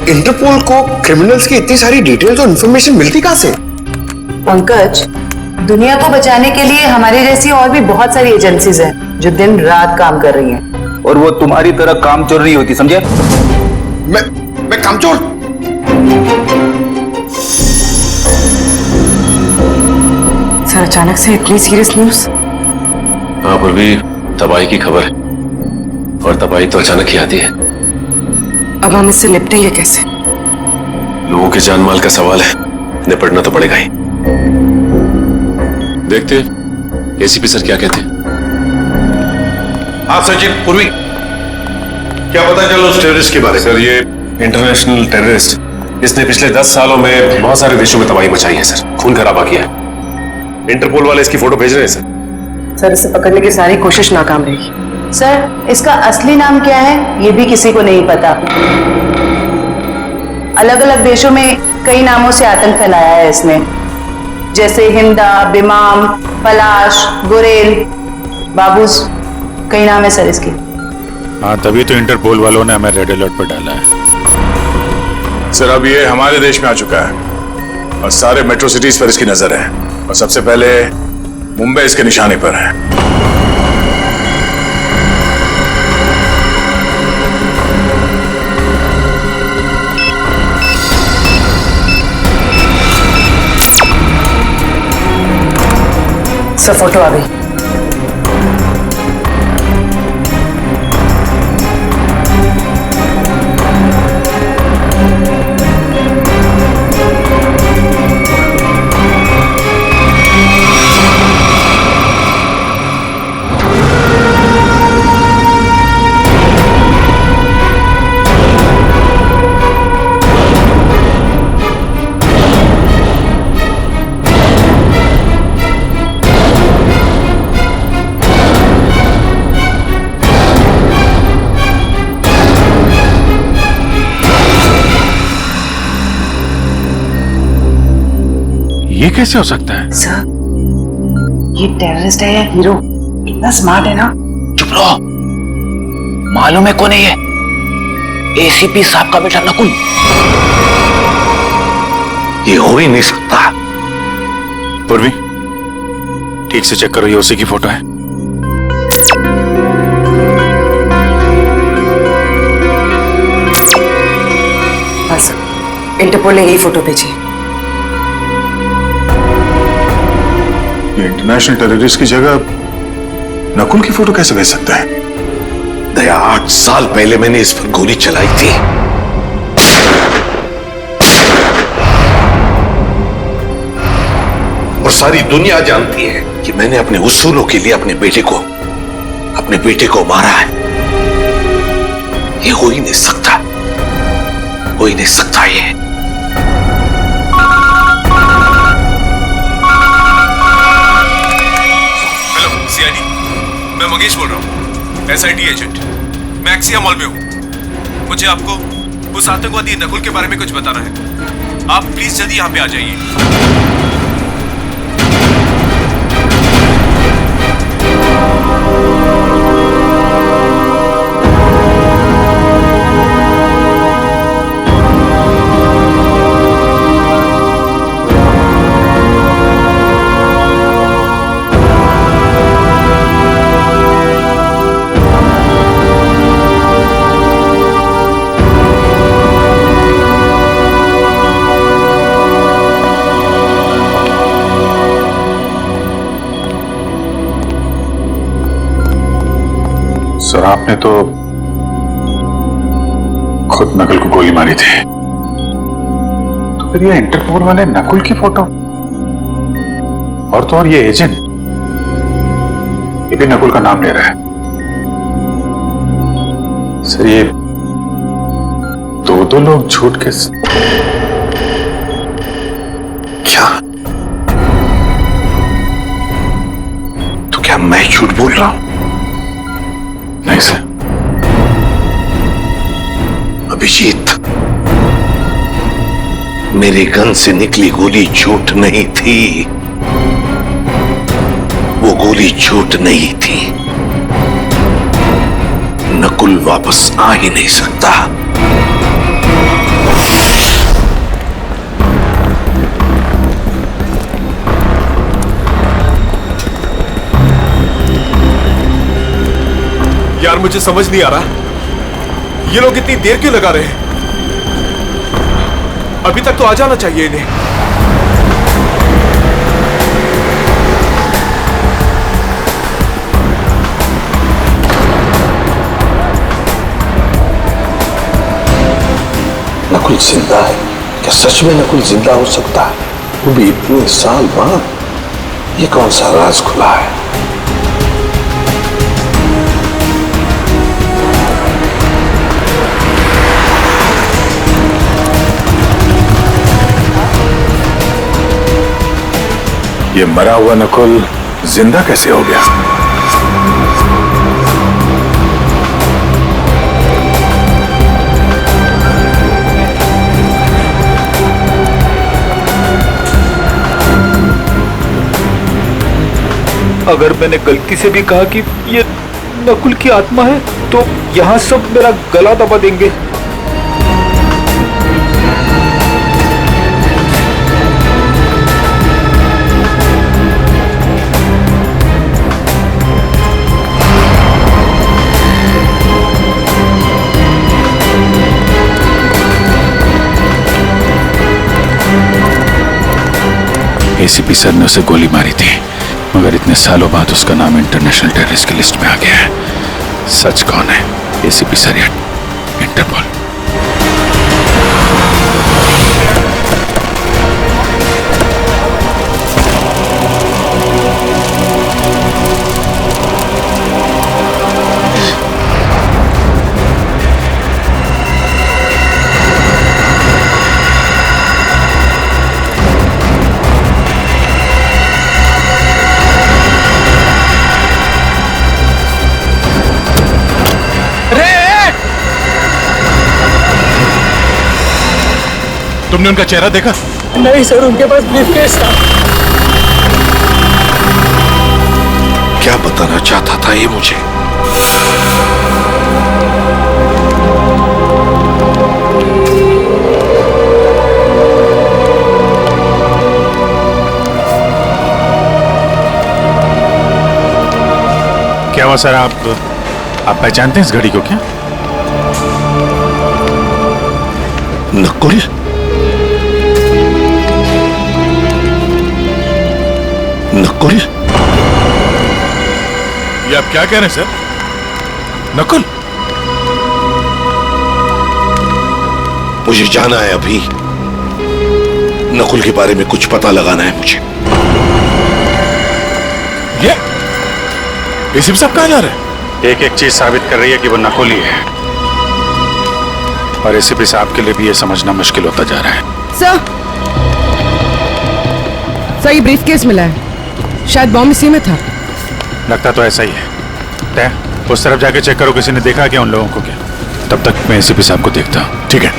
Interpole को criminals की इतनी सारी डिटेल्स और इन्फॉर्मेशन मिलती कहाँ से? पंकज, दुनिया को बचाने के लिए हमारी जैसी और भी बहुत सारी एजेंसीज हैं जो दिन रात काम कर रही हैं। और वो तुम्हारी तरह कामचोर नहीं होती, समझे? मैं कामचोर? सर, अचानक से इतनी सीरियस न्यूज? हाँ पूर्वी, तबाही की खबर है और तबाही तो अचानक ही आती है। अब हम इससे निपटेंगे कैसे? लोगों के जान माल का सवाल है, निपटना तो पड़ेगा ही। देखते एसीपी सर क्या कहते हैं। हाँ सचिन, पूर्वी क्या पता चला उस टेररिस्ट के बारे में? सर ये इंटरनेशनल टेररिस्ट, इसने पिछले 10 सालों में बहुत सारे देशों में तबाही मचाई है सर, खून खराबा किया है। इंटरपोल वाले इसकी फोटो भेज रहे हैं सर। सर, इसे पकड़ने की सारी कोशिश नाकाम रही। सर, इसका असली नाम क्या है ये भी किसी को नहीं पता। अलग अलग देशों में कई नामों से आतंक फैलाया है इसने, जैसे हिंदा, बिमाम, पलाश, गुरेल, बाबूस, कई नाम है सर इसके। हाँ, तभी तो इंटरपोल वालों ने हमें रेड अलर्ट पर डाला है। सर अब ये हमारे देश में आ चुका है और सारे मेट्रो सिटीज पर इसकी नजर है और सबसे पहले मुंबई इसके निशाने पर है। सर, फोटो आ गई। ये कैसे हो सकता है? सर, ये टेररिस्ट है या हीरो? कितना स्मार्ट है ना। चुप रहो, मालूम है कौन है ये? एसीपी साहब का बेटा नकुल। ये हो ही नहीं सकता। पूर्वी, ठीक से चेक करो, ये उसी की फोटो है। हाँ सर, इंटरपोल ने यही फोटो भेजी। इंटरनेशनल टेररिस्ट की जगह नकुल की फोटो कैसे भेज सकता है? दया, 8 साल पहले मैंने इस पर गोली चलाई थी। और सारी दुनिया जानती है कि मैंने अपने उसूलों के लिए अपने बेटे को मारा है। ये हो ही नहीं सकता, हो ही नहीं सकता ये। मैं मंगेश बोल रहा हूँ, एसआईटी एजेंट। मैं एक्सिया मॉल में हूँ। मुझे आपको उस आतंकवादी नकुल के बारे में कुछ बताना है। आप प्लीज जल्दी यहाँ पे आ जाइए। सर आपने तो खुद नकुल को गोली मारी थी, तो फिर ये इंटरपोल वाले नकुल की फोटो और तो और ये एजेंट, ये भी नकुल का नाम ले रहा है। सर ये दो लोग झूठ के क्या? तो क्या मैं झूठ बोल रहा हूं? नहीं सर। अभिजीत, मेरे गन से निकली गोली झूठ नहीं थी। वो गोली झूठ नहीं थी। नकुल वापस आ ही नहीं सकता। यार मुझे समझ नहीं आ रहा ये लोग इतनी देर क्यों लगा रहे हैं। अभी तक तो आ जाना चाहिए इन्हें। नकुल जिंदा है क्या? सच में नकुल जिंदा हो सकता है? वो भी इतने साल बाद? ये कौन सा राज खुला है? ये मरा हुआ नकुल जिंदा कैसे हो गया? अगर मैंने गलती से भी कहा कि ये नकुल की आत्मा है तो यहाँ सब मेरा गला दबा देंगे। एसीपी सर ने उसे गोली मारी थी, मगर इतने सालों बाद उसका नाम इंटरनेशनल टेररिस्ट की लिस्ट में आ गया है। सच कौन है, एसीपी सर या इंटरपोल? तुमने उनका चेहरा देखा? नहीं सर, उनके पास ब्रीफकेस था। क्या बताना चाहता था ये मुझे? क्या हुआ सर? आप पहचानते हैं इस घड़ी को क्या? नकुल? नकुल? ये आप क्या कह रहे हैं सर? नकुल? मुझे जाना है अभी। नकुल के बारे में कुछ पता लगाना है मुझे। ये एसीपी साहब कहाँ जा रहे हैं? एक एक चीज साबित कर रही है कि वो नकुल ही है, और एसीपी साहब के लिए भी ये समझना मुश्किल होता जा रहा है। सर ये ब्रीफकेस मिला है, शायद बॉम्ब इसी में था। लगता तो ऐसा ही है। तय उस तरफ जाके चेक करो, किसी ने देखा क्या उन लोगों को? क्या? तब तक मैं एसीपी साहब को देखता हूँ। ठीक है।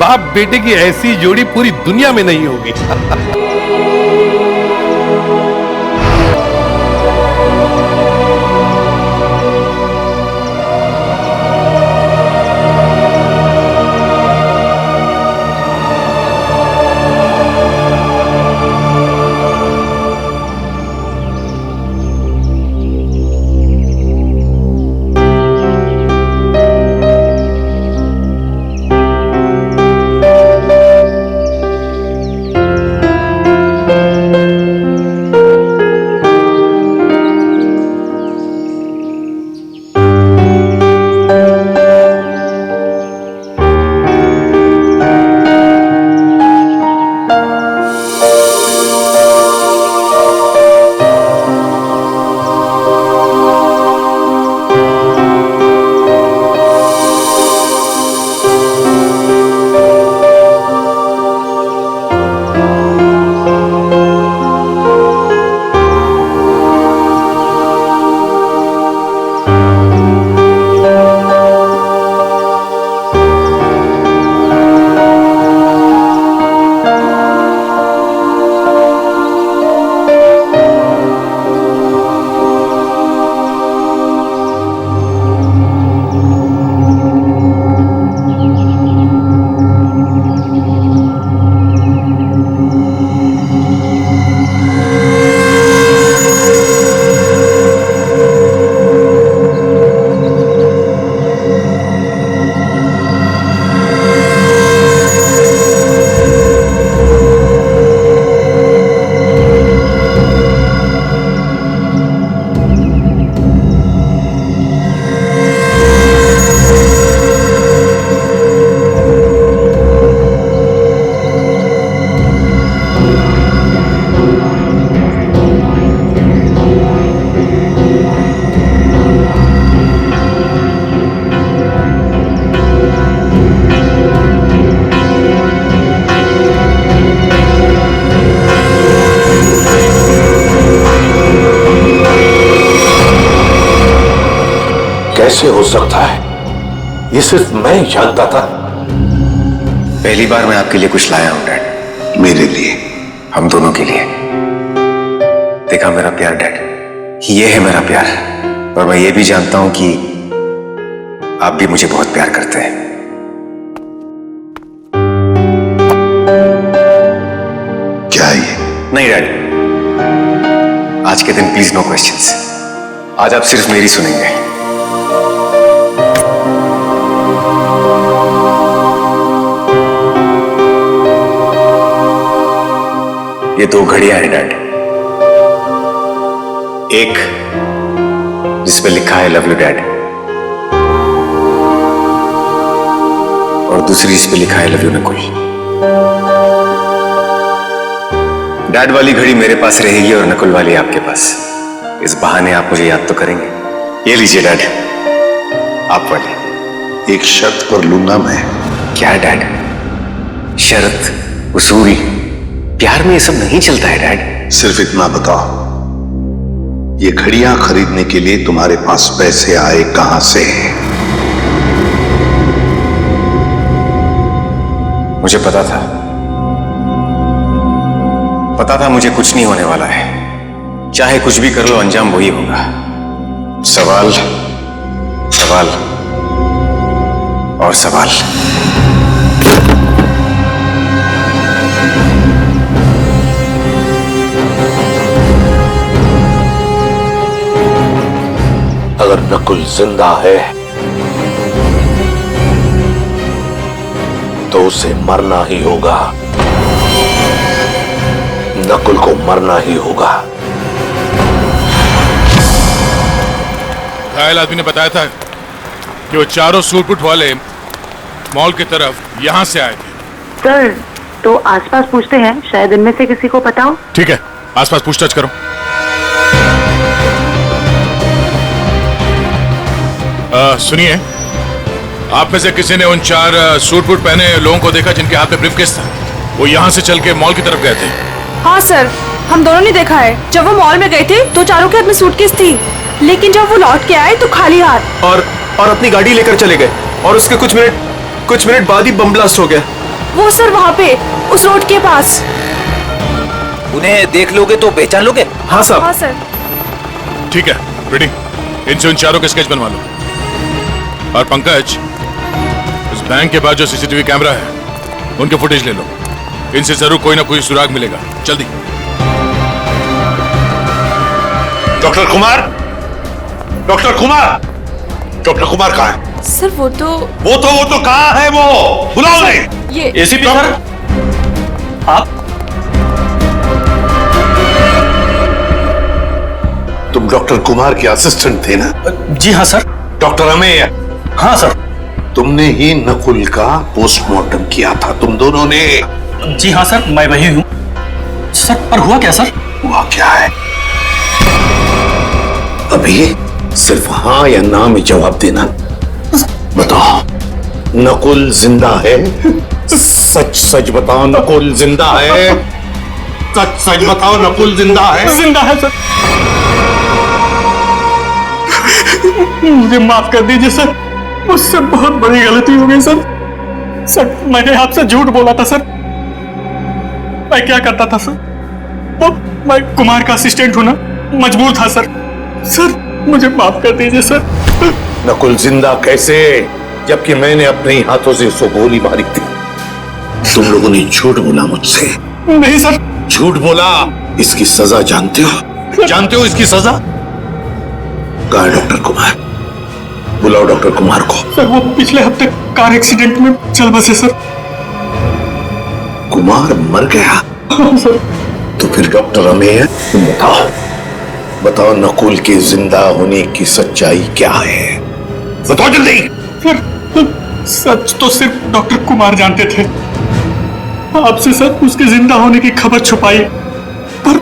बाप बेटे की ऐसी जोड़ी पूरी दुनिया में नहीं होगी। कैसे हो सकता है? ये सिर्फ मैं ही जानता था। पहली बार मैं आपके लिए कुछ लाया हूं डैड। मेरे लिए? हम दोनों के लिए। देखा मेरा प्यार डैड, ये है मेरा प्यार। और मैं ये भी जानता हूं कि आप भी मुझे बहुत प्यार करते हैं। क्या ये? नहीं डैड, आज के दिन प्लीज नो क्वेश्चंस। आज आप सिर्फ मेरी सुनेंगे। ये दो घड़ियां हैं डैड। एक जिस पे लिखा है लव यू डैड, और दूसरी जिस पे लिखा है लव यू नकुल। डैड वाली घड़ी मेरे पास रहेगी और नकुल वाली आपके पास। इस बहाने आप मुझे याद तो करेंगे। ये लीजिए डैड, आप वाली। एक शर्त पर लूंगा मैं। क्या डैड? शर्त, उसूल, प्यार में ये सब नहीं चलता है डैड। सिर्फ इतना बताओ, ये घड़ियां खरीदने के लिए तुम्हारे पास पैसे आए कहां से? मुझे पता था मुझे कुछ नहीं होने वाला है। चाहे कुछ भी कर लो, अंजाम वही होगा। सवाल, सवाल और सवाल। अगर नकुल जिंदा है तो उसे मरना ही होगा। नकुल को मरना ही होगा। घायल आदमी ने बताया था कि वो चारों सूटबूट वाले मॉल की तरफ यहां से आए थे। सर, तो आसपास पूछते हैं, शायद इनमें से किसी को पता हो। ठीक है, आसपास पूछताछ करो। सुनिए, आप में से किसी ने उन 4 सूट बूट पहने लोगों को देखा जिनके हाथ में ब्रीफकेस था? वो यहाँ से चल के मॉल की तरफ गए थे। हाँ सर, हम दोनों ने देखा है। जब वो मॉल में गए थे तो चारों के हाथ में सूटकेस थी, लेकिन जब वो लौट के आए तो खाली हाथ। और अपनी गाड़ी लेकर चले गए और उसके कुछ मिनट बाद ही बम ब्लास्ट हो गया। वो सर वहाँ पे उस रोड के पास। उन्हें देख लोगे तो पहचान लोगे? हाँ साहब। हाँ सर। ठीक है रेडी, इनसे उन चारों के स्केच बनवा लो। और पंकज, उस बैंक के पास जो सीसीटीवी कैमरा है उनके फुटेज ले लो। इनसे जरूर कोई ना कोई सुराग मिलेगा। जल्दी। Doctor Kumar, doctor Kumar, doctor Kumar कहाँ है? सर वो तो कहाँ है वो? बुलाओ उन्हें। ये एसीपी सर, आप तुम डॉक्टर कुमार के असिस्टेंट थे ना? जी हाँ सर। डॉक्टर अमेय? हाँ सर। तुमने ही नकुल का पोस्टमार्टम किया था, तुम दोनों ने? जी हाँ सर, मैं वही हूँ सर। पर हुआ क्या सर? हुआ क्या है अभी? सिर्फ हाँ या ना में जवाब देना। बताओ, नकुल जिंदा है? सच सच बताओ, नकुल जिंदा है? सच सच बताओ, नकुल जिंदा है? जिंदा है सर। मुझे माफ कर दीजिए सर, मुझसे बहुत बड़ी गलती हो गई सर। सर मैंने आपसे झूठ बोला था सर। मैं क्या करता था सर, वो मैं कुमार का असिस्टेंट हूं ना, मजबूर था सर। सर मुझे माफ कर दीजिए सर। नकुल जिंदा कैसे, जबकि मैंने अपने ही हाथों से उसको गोली मारी थी? तुम लोगों ने झूठ बोला मुझसे। नहीं सर। झूठ बोला। इसकी सजा जानते हो? जानते हो इसकी सजा? कहाँ है डॉक्टर कुमार? बुलाओ डॉक्टर कुमार को। सर वो पिछले हफ्ते कार एक्सीडेंट में चल बसे सर। कुमार मर गया? हाँ सर। तो फिर डॉक्टर अमेय, तुम बताओ, बताओ नकुल के जिंदा होने की सच्चाई क्या है? बताओ जल्दी। सर सच तो सिर्फ डॉक्टर कुमार जानते थे। आपसे सर उसके जिंदा होने की खबर छुपाई, पर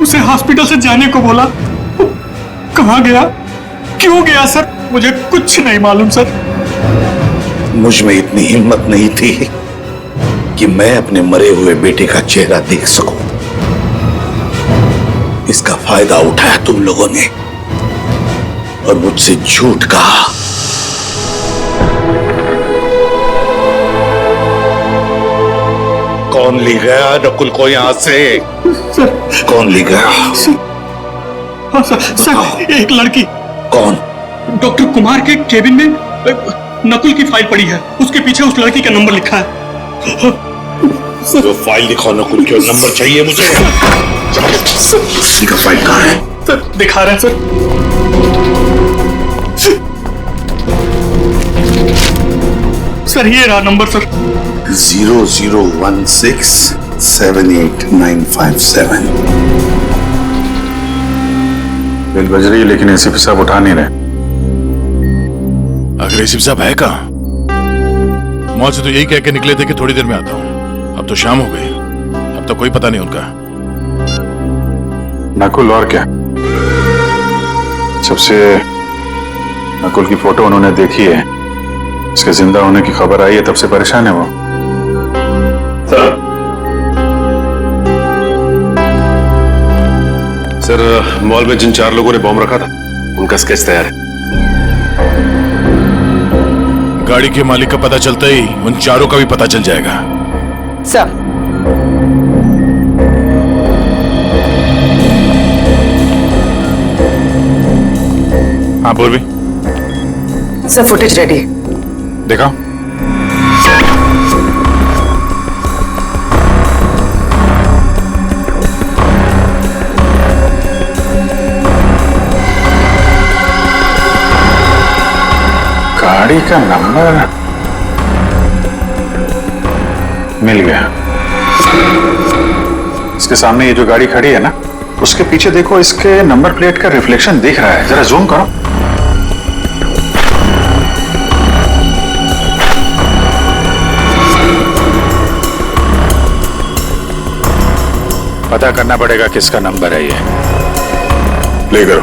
उसे हॉस्पिटल से जाने को बोला। कहाँ गया, क्यों गया सर, मुझे कुछ नहीं मालूम सर। मुझ में इतनी हिम्मत नहीं थी कि मैं अपने मरे हुए बेटे का चेहरा देख सकूं। इसका फायदा उठाया तुम लोगों ने और मुझसे झूठ कहा। कौन ले गया नकुल को यहां से? सर कौन ले गया? हाँ सर, एक लड़की। कौन? डॉक्टर कुमार के केबिन में नकुल की फाइल पड़ी है, उसके पीछे उस लड़की का नंबर लिखा है। जो फाइल दिखाओ, नकुल के नंबर चाहिए मुझे। का फाइल कहाँ है? सर दिखा रहे हैं सर। सर ये रहा नंबर सर। 0016789557। बिल बज रही है लेकिन एसीपी साहब उठा नहीं रहे। अगर एसीपी साहब है कहाँ? मॉल से तो यही कह के निकले थे कि थोड़ी देर में आता हूँ। अब तो शाम हो गई, अब तो कोई पता नहीं उनका। नकुल और क्या, जब से नकुल की फोटो उन्होंने देखी है, इसके जिंदा होने की खबर आई है, तब से परेशान है वो। सर मॉल में जिन 4 लोगों ने बॉम्ब रखा था उनका स्केच तैयार है। गाड़ी के मालिक का पता चलता ही उन चारों का भी पता चल जाएगा। सर हाँ बोल भी। Sir footage ready. देखा? गाड़ी का नंबर मिल गया। इसके सामने ये जो गाड़ी खड़ी है ना, उसके पीछे देखो, इसके नंबर प्लेट का रिफ्लेक्शन दिख रहा है। जरा जूम करो। पता करना पड़ेगा किसका नंबर है ये। प्ले करो।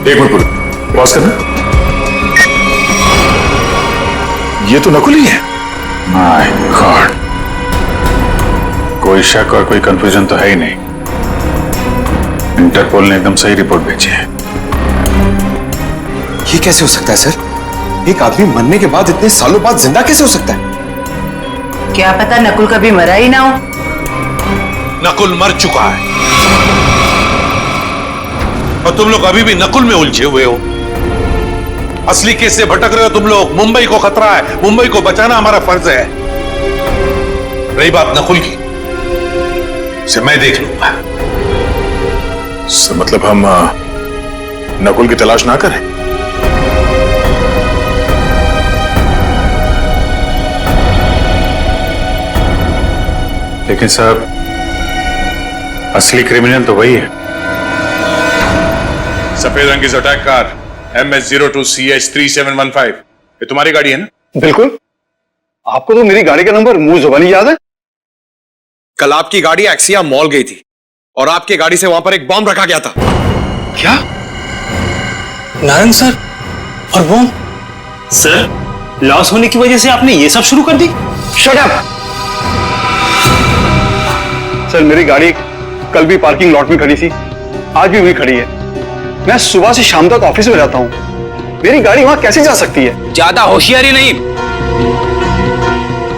एक मिनट बोलो, पॉज करना। ये तो नकुल ही है। माय गॉड, कोई शक और कोई कंफ्यूजन तो है ही नहीं। इंटरपोल ने एकदम सही रिपोर्ट भेजी है। ये कैसे हो सकता है सर? एक आदमी मरने के बाद इतने सालों बाद जिंदा कैसे हो सकता है? क्या पता नकुल कभी मरा ही ना हो। नकुल मर चुका है और तुम लोग अभी भी नकुल में उलझे हुए हो। असली केस से भटक रहे हो तुम लोग। मुंबई को खतरा है, मुंबई को बचाना हमारा फर्ज है। रही बात नकुल की, से मैं देख लूंगा। मतलब हम नकुल की तलाश ना करें? लेकिन साहब, असली क्रिमिनल तो वही है। सफेद रंग की अटैक कार MS02CH3715, ये तुम्हारी गाड़ी है ना? बिल्कुल। आपको तो मेरी गाड़ी का नंबर मुंह जुबानी याद है। कल आपकी गाड़ी एक्सिया मॉल गई थी और आपकी गाड़ी से वहां पर एक बॉम्ब रखा गया था। क्या? नारायण सर और बॉम्ब? सर, लॉस होने की वजह से आपने ये सब शुरू कर दी? Shut up! सर, मेरी गाड़ी कल भी पार्किंग लॉट में खड़ी थी, आज भी वही खड़ी है। मैं सुबह से शाम तक ऑफिस में रहता हूं। मेरी गाड़ी वहां कैसे जा सकती है? ज्यादा होशियारी नहीं।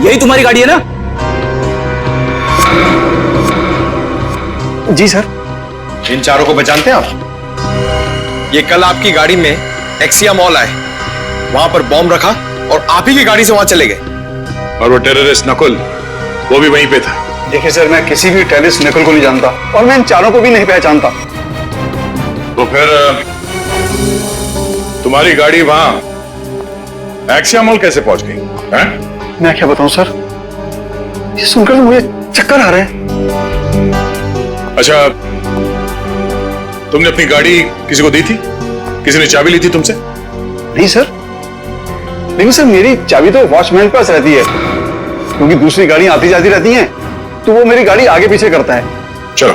यही तुम्हारी गाड़ी है ना? जी सर। इन चारों को पहचानते हैं आप? ये कल आपकी गाड़ी में एक्सिया मॉल आए, वहां पर बॉम्ब रखा और आप ही की गाड़ी से वहां चले गए। और वो टेररिस्ट नकुल, वो भी वहीं पे था। देखिए सर, मैं किसी भी टेररिस्ट नकुल को नहीं जानता और मैं इन चारों को भी नहीं पहचानता। तो फिर तुम्हारी गाड़ी वहां एक्सिया मॉल कैसे पहुंच गई? हैं? मैं क्या बताऊं सर, ये सुनकर तो मुझे चक्कर आ रहे हैं। अच्छा, तुमने अपनी गाड़ी किसी को दी थी? किसी ने चाबी ली थी तुमसे? नहीं सर, लेकिन सर मेरी चाबी तो वॉचमैन के पास रहती है, क्योंकि दूसरी गाड़ियां आती जाती रहती हैं, तो वो मेरी गाड़ी आगे पीछे करता है। चलो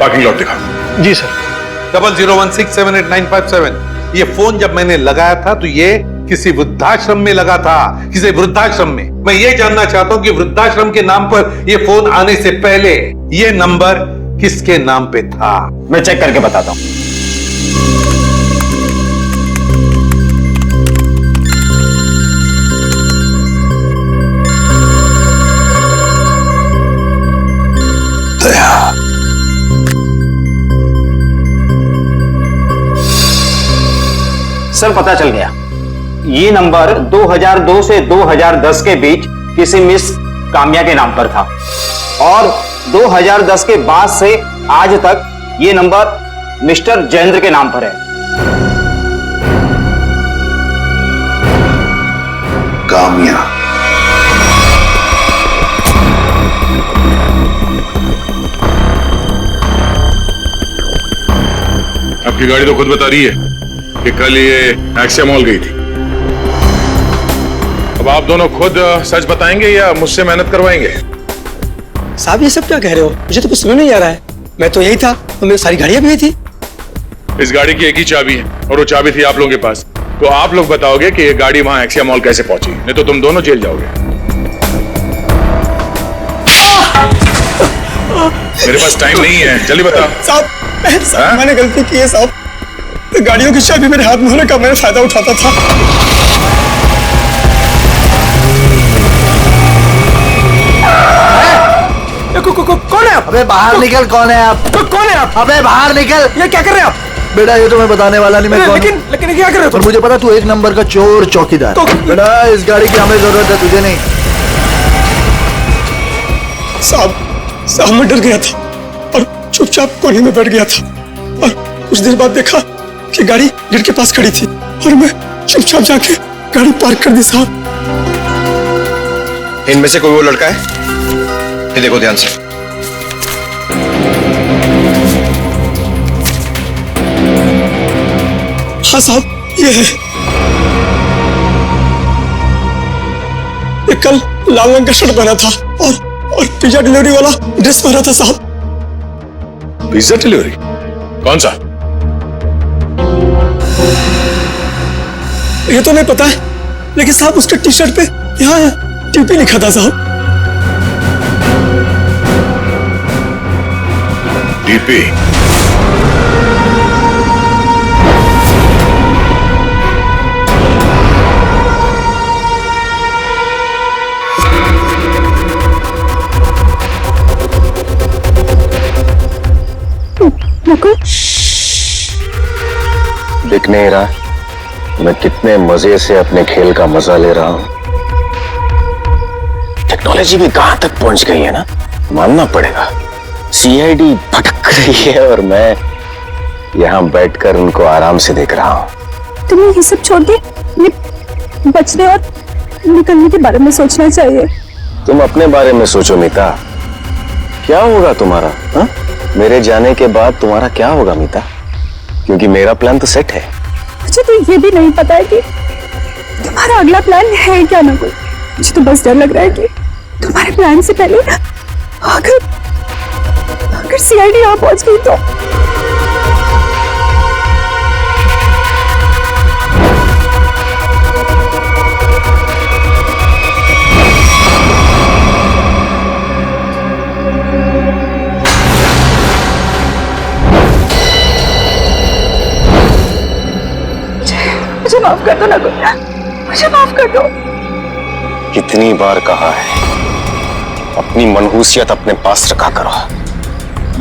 पार्किंग लॉट दिखाओ। जी सर। 0016788957। ये फोन जब मैंने लगाया था तो ये किसी वृद्धाश्रम में लगा था, किसी वृद्धाश्रम में। मैं ये जानना चाहता हूं कि वृद्धाश्रम के नाम पर ये फोन आने से पहले ये नंबर किसके नाम पे था? मैं चेक करके बताता हूं। सर, पता चल गया। ये नंबर 2002 से 2010 के बीच किसी मिस काम्या के नाम पर था और 2010 के बाद से आज तक ये नंबर मिस्टर जयेंद्र के नाम पर है। काम्या। आपकी गाड़ी तो खुद बता रही है कि कल ये एक्सिया मॉल गई थी। अब आप दोनों खुद सच बताएंगे या मुझसे मेहनत करवाएंगे? साहब, ये सब क्या कह रहे हो? मुझे तो कुछ समझ नहीं आ रहा है। मैं तो यही था, तो मेरी सारी गाड़ियां भी यही थी। इस गाड़ी की एक ही चाबी है और वो चाबी थी आप लोगों के पास। तो आप लोग बताओगे कि ये गाड़ी वहां एक्सिया मॉल कैसे पहुंची, नहीं तो तुम दोनों जेल जाओगे। मेरे पास टाइम नहीं है, जल्दी बताओ। साहब, मैंने गलती की है साहब। तो गाड़ियों की चाबी मेरे हाथ में होने का मैं फायदा उठाता था। कौन है आप? अबे बाहर निकल। कौन है आप? कौन है आप? अबे बाहर निकल। ये क्या कर रहे हैं आप? बेटा, ये तो मैं बताने वाला नहीं। मैं कौन? लेकिन क्या कर रहे हो? पर मुझे पता तू एक नंबर का चोर चौकीदार। बेटा, इस गाड़ी की हमें जरूरत है, तुझे नहीं। साहब, मैं डर गया था और चुपचाप कोने में बैठ गया था और कुछ देर बाद देखा कि गाड़ी गेट के पास खड़ी थी और मैं चुपचाप जाके गाड़ी पार्क कर दी। साहब, इनमें से कोई वो लड़का है? ये देखो ध्यान से। हाँ साहब, ये है। ये कल लाल रंग का शर्ट पहना था और पिज्जा डिलीवरी वाला ड्रेस पहना था। साहब, पिज्जा डिलीवरी? कौन सा? ये तो नहीं पता है, लेकिन साहब उसके टी शर्ट पे यहाँ टीपी लिखा था। साहब, डीपी? नहीं रहा मैं कितने मजे से अपने खेल का मजा ले रहा हूं। टेक्नोलॉजी भी कहां तक पहुंच गई है ना, मानना पड़ेगा। सीआईडी भटक रही है और मैं यहां बैठकर उनको आराम से देख रहा हूं। तुम्हें ये सब छोड़ के बचने और निकलने के बारे में सोचना चाहिए। तुम अपने बारे में सोचो मीता, क्या होगा तुम्हारा? हा? मेरे जाने के बाद तुम्हारा क्या होगा मीता? क्योंकि मेरा प्लान तो सेट है। मुझे तो ये भी नहीं पता है कि तुम्हारा अगला प्लान है क्या ना कोई। मुझे तो बस डर लग रहा है कि तुम्हारे प्लान से पहले अगर सीआईडी यहाँ पहुंच गई तो। मुझे माफ कर दो ना, मुझे माफ कर दो। कितनी बार कहा है अपनी मनहूसियत अपने पास रखा करो।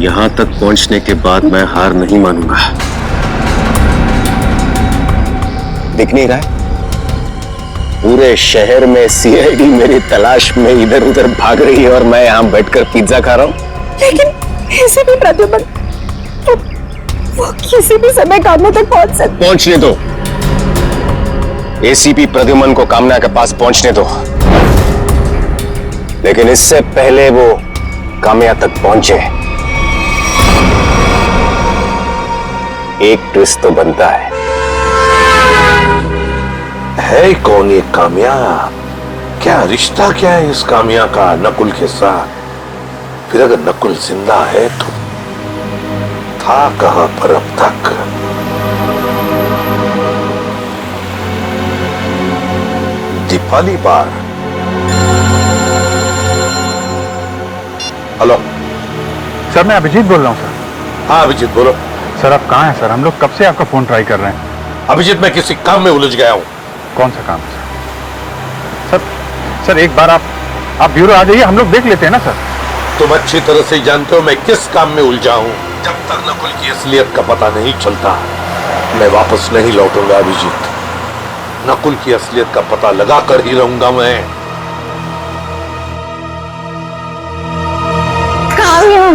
यहां तक पहुंचने के बाद मैं हार नहीं मानूंगा। दिख नहीं रहा है? पूरे शहर में सीआईडी मेरी तलाश में इधर उधर भाग रही है और मैं यहां बैठकर पिज्जा खा रहा हूं। लेकिन ऐसे भी प्रद्युमन वो किसी भी समय कामना तक पहुंच सकते। पहुंचने दो, एसीपी प्रद्युमन को कामना के पास पहुंचने दो, लेकिन इससे पहले वो कामया तक पहुंचे एक ट्विस्ट तो बनता है कौन ये कामया? क्या रिश्ता क्या है इस कामया का नकुल के साथ? फिर अगर नकुल जिंदा है तो था कहां पर अब तक? दीपाली बार। हेलो सर, मैं अभिजीत बोल रहा हूँ सर। हाँ अभिजीत बोलो। सर आप कहाँ हैं सर? हम लोग कब से आपका फोन ट्राई कर रहे हैं। अभिजीत मैं किसी काम में उलझ गया हूँ। कौन सा काम है सर? सर एक बार आप ब्यूरो आ जाइए, हम लोग देख लेते हैं ना सर। तुम अच्छी तरह से जानते हो मैं किस काम में उलझा हूँ। जब तक नकुल की असलियत का पता नहीं चलता मैं वापस नहीं लौटूंगा अभिजीत। नकुल की असलियत का पता लगा कर ही रहूंगा मैं। कामया,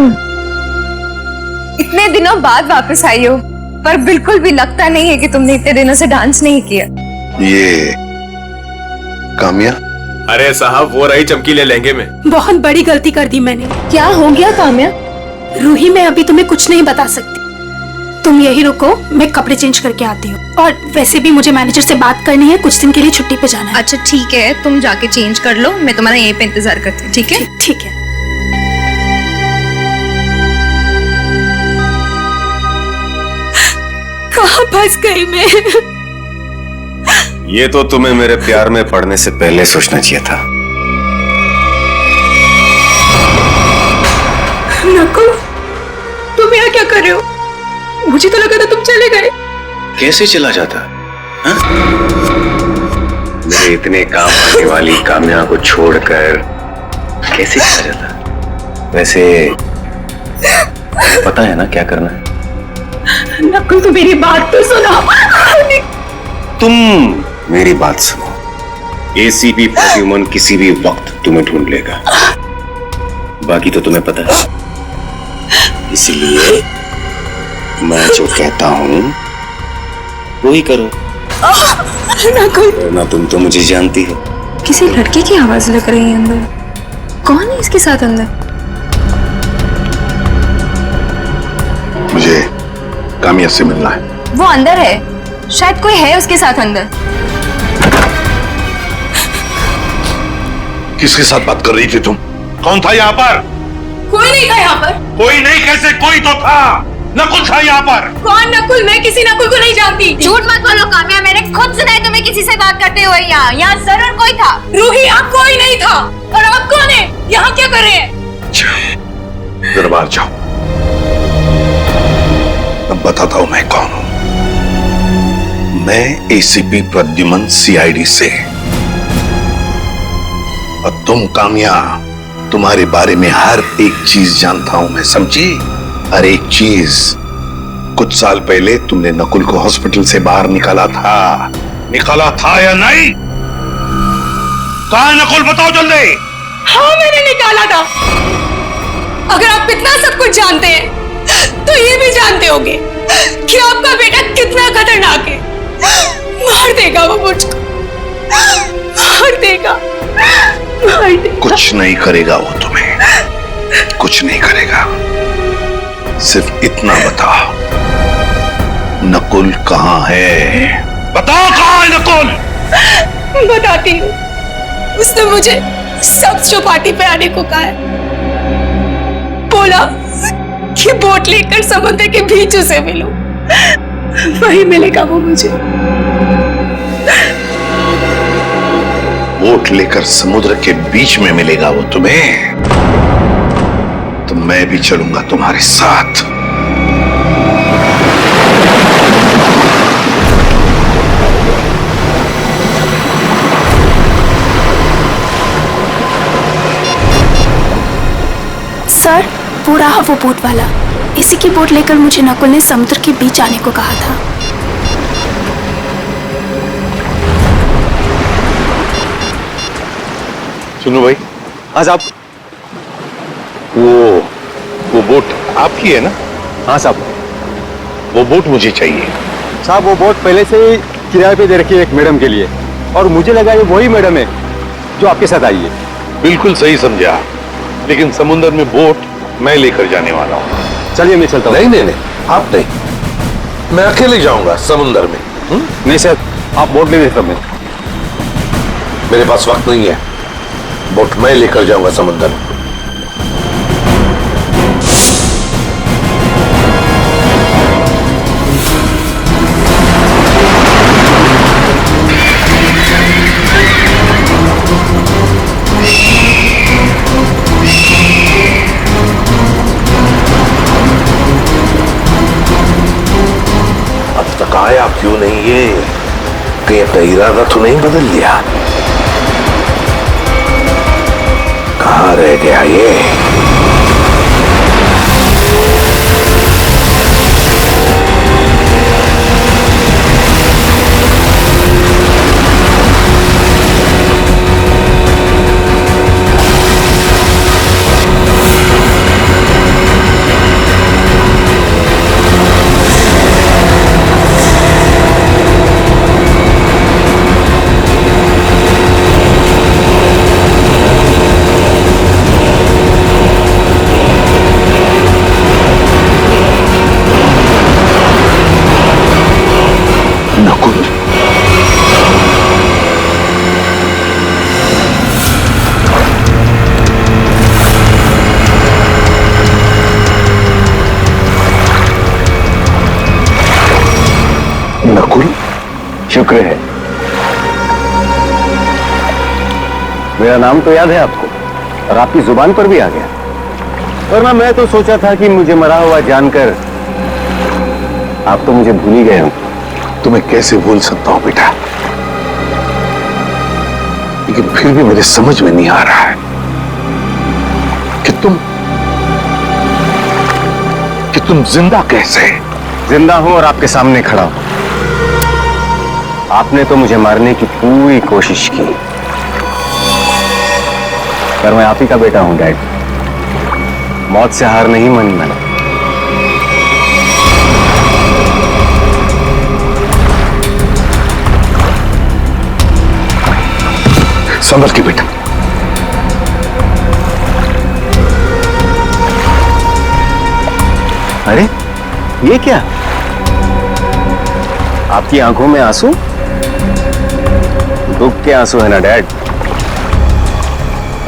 इतने दिनों बाद वापस आई हो, पर बिल्कुल भी लगता नहीं है कि तुमने इतने दिनों से डांस नहीं किया। ये कामया? अरे साहब वो रही चमकीले लहंगे में। बहुत बड़ी गलती कर दी मैंने। क्या हो गया कामया? रूही, मैं अभी तुम्हें कुछ नहीं बता सकती। तुम यही रुको, मैं कपड़े चेंज करके आती हूँ। और वैसे भी मुझे मैनेजर से बात करनी है, कुछ दिन के लिए छुट्टी पे जाना है। अच्छा ठीक है, तुम जाके चेंज कर लो, मैं तुम्हारा यहीं पे इंतजार करती हूँ। ठीक है? ठीक है। कहाँ फंस गई मैं? ये तो तुम्हें मेरे प्यार में पड़ने से पहले सोचना चाहिए था। नकुल, तुम यहाँ क्या कर रहे हो? मुझे तो लगा था तुम चले गए। कैसे चला जाता? मेरे इतने काम आने वाली कामया को छोड़कर कैसे चला जाता? वैसे पता है ना क्या करना है? नकुल तो मेरी बात तो सुनो। तुम मेरी बात सुनो। एसीपी प्रद्युमन किसी भी वक्त तुम्हें ढूंढ लेगा, बाकी तो तुम्हें पता है। इसलिए मैं जो कहता हूं वही करो। नकुल, ना तुम तो मुझे जानती हो। किसी लड़के की आवाज लग रही है अंदर। कौन है इसके साथ अंदर? मुझे कामया से मिलना है। वो अंदर है, शायद कोई है उसके साथ अंदर। किसके साथ बात कर रही थी तुम? कौन था यहाँ पर? कोई नहीं था यहाँ पर। कोई नहीं कैसे? कोई तो था। नकुल था यहाँ पर। कौन नकुल? मैं किसी नकुल को नहीं जानती। झूठ मत बोलो काम्या, मैंने खुद सुना है तुम्हें किसी से बात करते हुए। यहाँ जरूर कोई था। रूही, यहाँ कोई नहीं था। और आप कौन है? यहाँ क्या कर रहे हैं? दरबार जाओ, अब बताता हूं मैं कौन हूं। मैं एसीपी प्रद्युमन सीआईडी से। और तुम कामया, तुम्हारे बारे में हर एक चीज जानता हूं मैं, समझी? हर एक चीज। कुछ साल पहले तुमने नकुल को हॉस्पिटल से बाहर निकाला था या नहीं? कहां है नकुल, बताओ जल्दी। हाँ, मैंने निकाला था। अगर आप इतना सब कुछ जानते हैं तो ये भी जानते होंगे कि आपका बेटा कितना खतरनाक है। मार देगा वो मुझको, मार देगा, मार देगा। कुछ नहीं करेगा वो तुम्हें, कुछ नहीं करेगा। सिर्फ इतना बताओ, नकुल कहां है? बताओ कहां है नकुल? बताती हूँ। उसने मुझे सब पार्टी पे आने को कहा है। बोला कि बोट लेकर समुद्र के बीच उसे मिलो, वही मिलेगा वो मुझे। बोट लेकर समुद्र के बीच में मिलेगा वो तुम्हें? तो मैं भी चलूंगा तुम्हारे साथ। सर, वो रहा वो बोट वाला। इसी की बोट लेकर मुझे नकुल ने समुद्र के बीच आने को कहा था। सुनो भाई, आज आप वो बोट आपकी है ना? हाँ साहब, वो बोट मुझे चाहिए। साहब वो बोट पहले से ही किराए पे दे रखी है एक मैडम के लिए, और मुझे लगा ये वही मैडम है जो आपके साथ आई है। बिल्कुल सही समझा, लेकिन समुद्र में बोट मैं लेकर जाने वाला हूँ। चलिए मैं चलता हूँ। नहीं, आप नहीं, मैं अकेले जाऊंगा समुद्र में। नहीं सर, आप बोट ले लेते। मेरे पास वक्त नहीं है, बोट मैं लेकर जाऊंगा समुद्र में। आया क्यों नहीं ये? कहीं अपना इरादा तो नहीं बदल लिया? कहां रह गया ये? शुक्र है, मेरा नाम तो याद है आपको और आपकी जुबान पर भी आ गया, वरना मैं तो सोचा था कि मुझे मरा हुआ जानकर आप तो मुझे भूल ही गए हो। तुम्हें कैसे भूल सकता हूं बेटा, लेकिन फिर भी मुझे समझ में नहीं आ रहा है कि तुम जिंदा कैसे? जिंदा हूं और आपके सामने खड़ा हूं। आपने तो मुझे मारने की पूरी कोशिश की, पर मैं आप ही का बेटा हूं डैड। मौत से हार नहीं मानी मैंने। संभल के बेटा। अरे ये क्या? आपकी आंखों में आंसू? दुख के आंसू है ना डैड?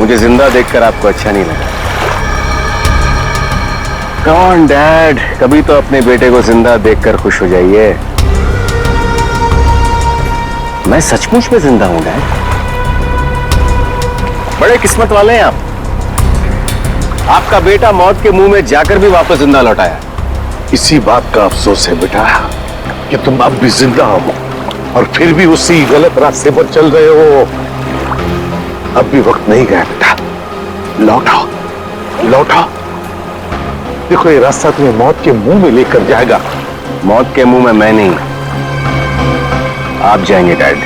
मुझे जिंदा देखकर आपको अच्छा नहीं लगा। कम ऑन डैड, कभी तो अपने बेटे को जिंदा देखकर खुश हो जाइए। मैं सचमुच में जिंदा हूं डैड। बड़े किस्मत वाले हैं आप। आपका बेटा मौत के मुंह में जाकर भी वापस जिंदा लौट आया। इसी बात का अफसोस है बेटा कि तुम अब भी जिंदा हो और फिर भी उसी गलत रास्ते पर चल रहे हो। अब भी वक्त नहीं गया बेटा, लौटाओ लौटाओ। देखो ये रास्ता तुम्हें मौत के मुंह में लेकर जाएगा, मौत के मुंह में मैं नहीं, आप जाएंगे डैड।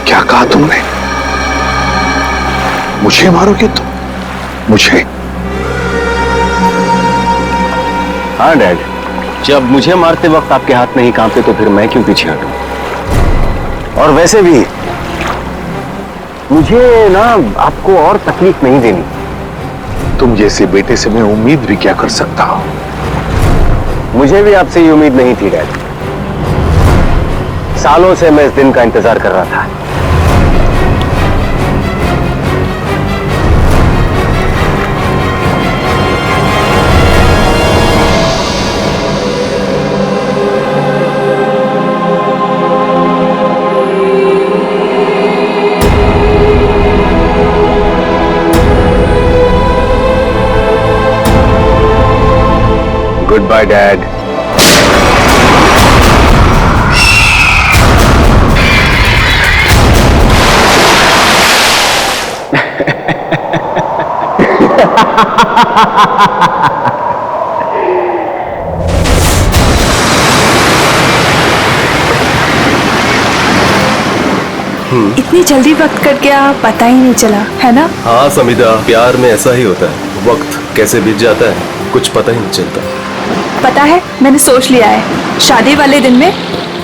क्या कहा तुमने? मुझे मारोगे तुम? मुझे? हाँ डैड, जब मुझे मारते वक्त आपके हाथ नहीं कांपते तो फिर मैं क्यों पीछे हटूं? और वैसे भी मुझे ना आपको और तकलीफ नहीं देनी। तुम जैसे बेटे से मैं उम्मीद भी क्या कर सकता हूं? मुझे भी आपसे ये उम्मीद नहीं थी डैड। सालों से मैं इस दिन का इंतजार कर रहा था। Goodbye, Dad. इतनी जल्दी वक्त कट गया, पता ही नहीं चला, है ना? हाँ समिधा, प्यार में ऐसा ही होता है, वक्त कैसे बीत जाता है कुछ पता ही नहीं चलता। पता है, मैंने सोच लिया है, शादी वाले दिन में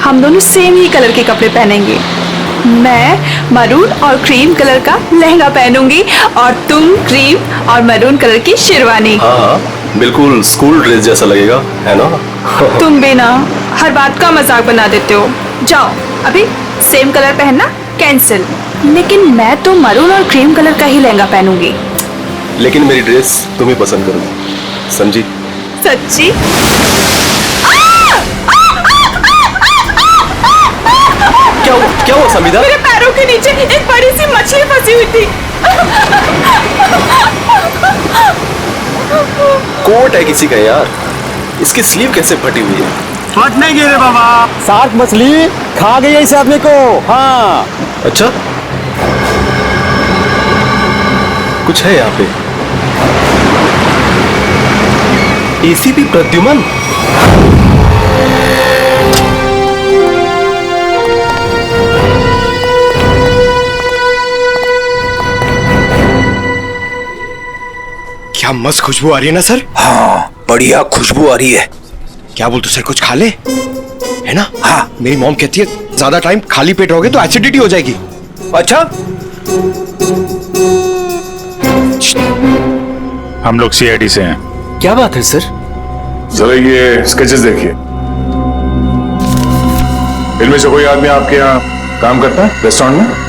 हम दोनों सेम ही कलर के कपड़े पहनेंगे। मैं मरून और क्रीम कलर का लहंगा पहनूंगी और तुम क्रीम और मरून कलर की शेरवानी। हाँ बिल्कुल स्कूल ड्रेस जैसा लगेगा, है ना? तुम भी ना हर बात का मजाक बना देते हो। जाओ अभी सेम कलर पहनना कैंसिल। लेकिन मैं तो मरून और क्रीम कलर का ही लहंगा पहनूंगी। लेकिन मेरी ड्रेस तुम ही पसंद करोगी, समझी? सच्ची? क्या हुआ समिधा? मेरे पैरों के नीचे एक बड़ी सी मछली फंसी हुई थी। कोट है किसी का यार, इसकी स्लीव कैसे फटी हुई है? फट नहीं गिरे बाबा, शार्क मछली खा गई है इस आदमी को। हाँ अच्छा, कुछ है यहाँ पे। एसीपी प्रद्युमन, क्या मस्त खुशबू आ रही है ना सर? हाँ बढ़िया खुशबू आ रही है। क्या बोलते सर, कुछ खा ले, है ना? हाँ मेरी मॉम कहती है ज्यादा टाइम खाली पेट रहोगे तो एसिडिटी हो जाएगी। अच्छा हम लोग सीआईडी से हैं। क्या बात है सर? जरा ये स्केचेस देखिए, इनमें से कोई आदमी आपके यहाँ काम करता है रेस्टोरेंट में?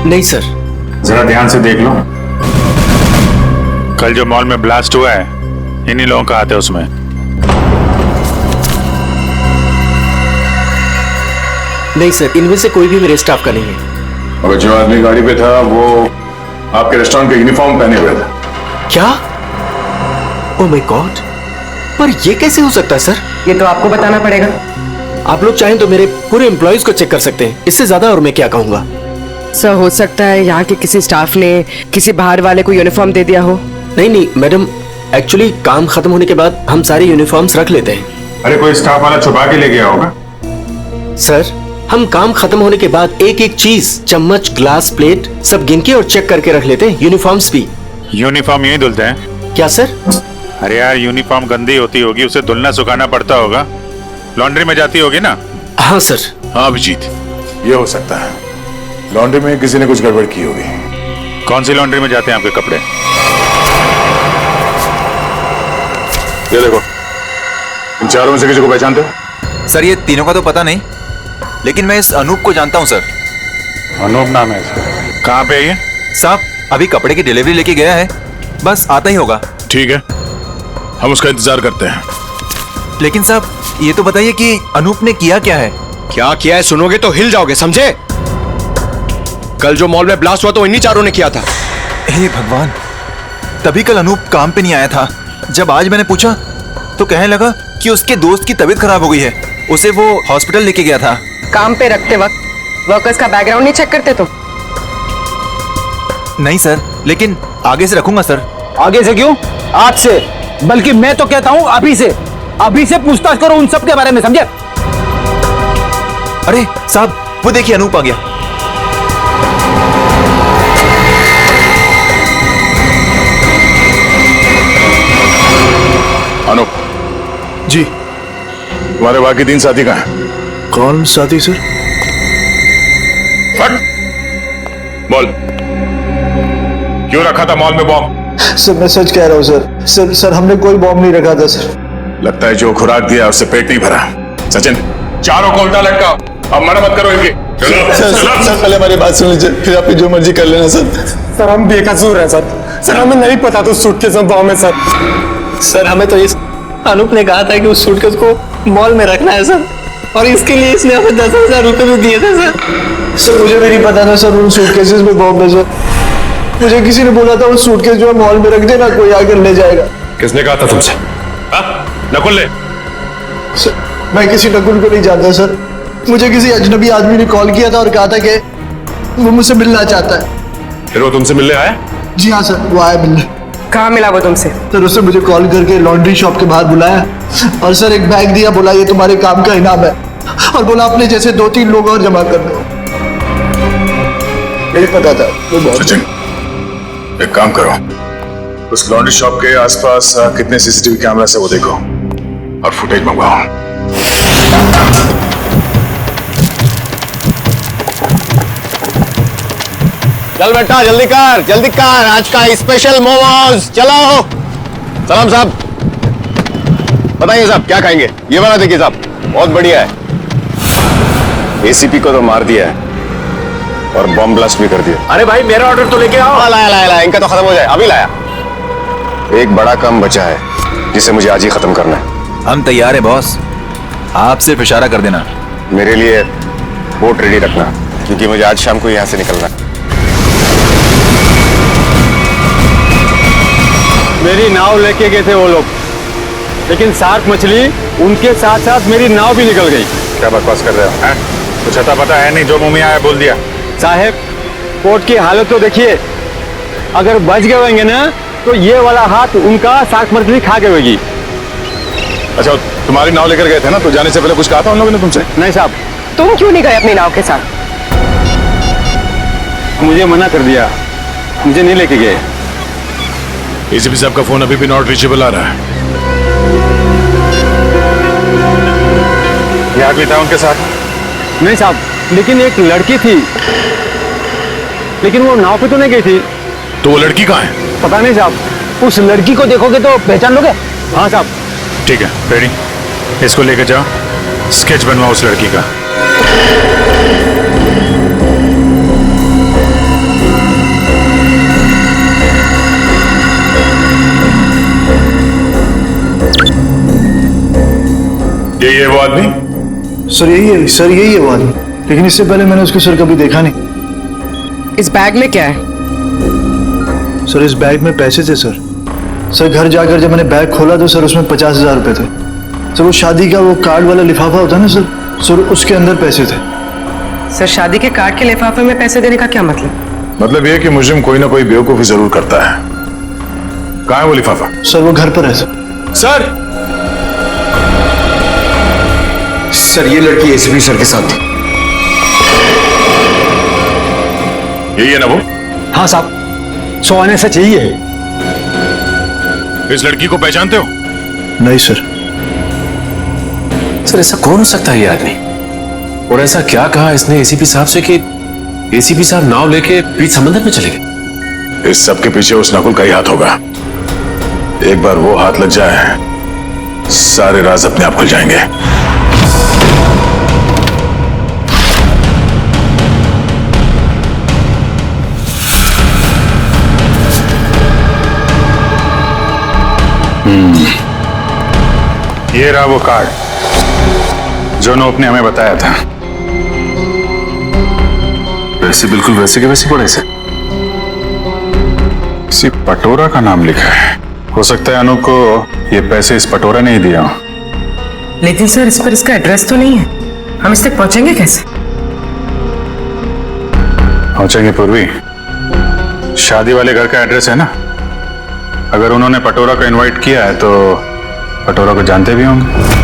नहीं सर। जरा ध्यान से देख लो। कल जो मॉल में ब्लास्ट हुआ है इन्हीं लोगों का हाथ है उसमें। नहीं सर, इनमें से कोई भी मेरे स्टाफ का नहीं है। और जो आदमी गाड़ी पे था वो आपके रेस्टोरेंट का यूनिफॉर्म पहने हुए था। क्या? ओह माय गॉड, पर ये कैसे हो सकता है सर? ये तो आपको बताना पड़ेगा। आप लोग चाहें तो मेरे पूरे एम्प्लॉइज को चेक कर सकते हैं, इससे ज्यादा और मैं क्या कहूंगा। सर हो सकता है यहाँ के किसी स्टाफ ने किसी बाहर वाले को यूनिफॉर्म दे दिया हो। नहीं मैडम, एक्चुअली काम खत्म होने के बाद हम सारे यूनिफॉर्म्स रख लेते हैं। अरे कोई स्टाफ वाला छुपा के ले गया होगा। सर हम काम खत्म होने के बाद एक एक चीज, चम्मच, ग्लास, प्लेट सब गिन के और चेक करके रख लेते हैं, यूनिफॉर्म्स भी। यूनिफॉर्म यही धुलते हैं क्या सर? अरे यार यूनिफॉर्म गंदी होती होगी, उसे धुलना सुखाना पड़ता होगा, लॉन्ड्री में जाती होगी ना? हाँ सर। हाँ अभिजीत, ये हो सकता है लॉन्ड्री में किसी ने कुछ गड़बड़ की होगी। कौन सी लॉन्ड्री में जाते हैं आपके कपड़े? ये देखो, इन चारों में से किसी को पहचानते हो? सर ये तीनों का तो पता नहीं, लेकिन मैं इस अनूप को जानता हूं सर। अनूप नाम है इसका। कहाँ पे है ये? साहब अभी कपड़े की डिलीवरी लेके गया है, बस आता ही होगा। ठीक है, हम उसका इंतजार करते हैं। लेकिन साहब ये तो बताइए कि अनूप ने किया क्या है? क्या किया है सुनोगे तो हिल जाओगे, समझे? कल जो मॉल में ब्लास्ट हुआ तो इन्हीं चारों ने किया था। हे भगवान, तभी कल अनूप काम पे नहीं आया था। जब आज मैंने पूछा तो कहने लगा कि उसके दोस्त की तबीयत खराब हो गई है, उसे वो हॉस्पिटल लेके गया था। काम पे रखते वक्त वर्कर्स का बैकग्राउंड नहीं चेक करते तुम? नहीं सर, लेकिन आगे से रखूंगा सर। आगे से क्यों? आज से, बल्कि मैं तो कहता हूं अभी से पूछताछ करो उन सब के बारे में, समझे? अरे साहब, वो देखिए अनूप आ गया। अनूप जी। तुम्हारे बाकी 3 साथी कहाँ हैं? कौन साथी सर? फट! बोल, क्यों रखा था मॉल में बॉम्ब? सर मैं सच कह रहा हूँ सर। सर हमने कोई बॉम्ब नहीं रखा था सर। लगता है जो खुराक दिया उससे पेट नहीं भरा। सचिन, चारों को उल्टा लटकाओ, अब मना मत करो इनकी। सर पहले हमारी बात सुन लीजिए, फिर आप जो मर्जी कर लेना सर। सर हम बेकसूर हैं सर। सर हमें नहीं पता था सूटकेस में बॉम्ब है सर। सर हमें तो इस अनूप ने कहा था कि उस सूटकेस को मॉल में रखना है सर, और इसके लिए इसने हमें 10,000 रुपए भी दिए थे सर। सर मुझे भी नहीं पता था सर उन सूटकेसेस में बॉम्ब है सर। मुझे किसी ने बोला था उस सूटकेस जो है मॉल में रख देना, कोई आकर ले जाएगा। किसने कहा था तुमसे? नकुल ने? सर मैं किसी नकुल को नहीं जानता सर। मुझे किसी अजनबी आदमी ने कॉल किया था और कहा था कि वो मुझसे मिलना चाहता है। फिर वो तुमसे मिलने आया? जी हाँ सर, वो आया मिलने। कहाँ मिला वो तुमसे? सर उसने मुझे कॉल करके लॉन्ड्री शॉप के बाहर बुलाया और सर एक बैग दिया, बोला ये तुम्हारे काम का इनाम है, और बोला अपने जैसे 2-3 लोग और जमा कर दो। नहीं पता था वो बहुत। सचिन, एक काम करो, उस लॉन्ड्री शॉप के आसपास कितने सीसीटीवी कैमरा से वो देखो और फुटेज मंगवाओ। चल बेटा जल्दी कर, आज का स्पेशल मोमोज। चलो सलाम साहब, बताइए साहब क्या खाएंगे? ये वाला देखिए साहब, बहुत बढ़िया है। एसीपी को तो मार दिया है और बॉम्ब ब्लास्ट भी कर दिया। अरे भाई मेरा ऑर्डर तो लेके आओ। लाया, इनका तो खत्म हो जाए, अभी लाया। एक बड़ा काम बचा है जिसे मुझे आज ही खत्म करना है। हम तैयार है बॉस, आप सिर्फ इशारा कर देना। मेरे लिए बोट रेडी रखना, क्योंकि मुझे आज शाम को यहाँ से निकलना है। मेरी नाव लेके गए थे वो लोग, लेकिन शार्क मछली उनके साथ साथ मेरी नाव भी निकल गई। क्या बकवास कर रहे हो? हैं? कुछ अता पता है नहीं, जो मुंह में आया बोल दिया। साहब कोर्ट की हालत तो देखिए, अगर बच गए होंगे ना तो ये वाला हाथ उनका शार्क मछली खा गई होगी। अच्छा, तुम्हारी नाव लेकर गए थे ना, तो जाने से पहले कुछ कहा था उन लोगों ने तुमसे? नहीं साहब। तुम क्यों नहीं गए अपनी नाव के साथ? मुझे मना कर दिया, मुझे नहीं लेके गए। एसीपी साहब का फोन अभी भी नॉट रीचेबल आ रहा है। ये आदमी था उनके साथ? नहीं साहब, लेकिन एक लड़की थी, लेकिन वो नाव पे तो नहीं गई थी। तो वो लड़की कहाँ है? पता नहीं साहब, उस लड़की को देखोगे तो पहचान लोगे। हाँ साहब। ठीक है, रेडी, इसको लेकर जाओ, स्केच बनवाओ उस लड़की का। ये वो आदमी? सर यही है सर, यही है वो आदमी, लेकिन इससे पहले मैंने उसको सर कभी देखा नहीं। इस बैग में क्या है? सर इस बैग में पैसे थे सर। सर घर जाकर जब मैंने बैग खोला तो सर उसमें 50,000 रुपए थे। सर वो शादी का वो कार्ड वाला लिफाफा होता है ना सर उसके अंदर पैसे थे। सर शादी के कार्ड के लिफाफे में पैसे देने का क्या मतलब? मतलब ये कि मुजरिम कोई ना कोई बेवकूफी जरूर करता है। कहाँ है वो लिफाफा? सर वो घर पर है सर। सर ये लड़की एसीपी सर के साथ थी। यही है ना वो? हाँ साहब, सोने से चाहिए। इस लड़की को पहचानते हो? नहीं सर। सर ऐसा कौन हो सकता है ये आदमी? और ऐसा क्या कहा इसने एसीपी साहब से कि एसीपी साहब नाव लेके बीच समंदर में चले गए? इस सब के पीछे उस नकुल का ही हाथ होगा। एक बार वो हाथ लग जाए, सारे राज अपने आप खुल जाएंगे। ये रहा वो कार्ड जो नोप ने हमें बताया था। वैसे बिल्कुल वैसे के वैसे पड़े से। किसी पटोरा का नाम लिखा है। हो सकता है अनूप को ये पैसे इस पटोरा ने ही दिया हो। लेकिन सर इस पर इसका एड्रेस तो नहीं है, हम इस तक पहुंचेंगे कैसे? पहुंचेंगे पूर्वी। शादी वाले घर का एड्रेस है ना, अगर उन्होंने पटोरा को इनवाइट किया है तो पटोरा को जानते भी होंगे।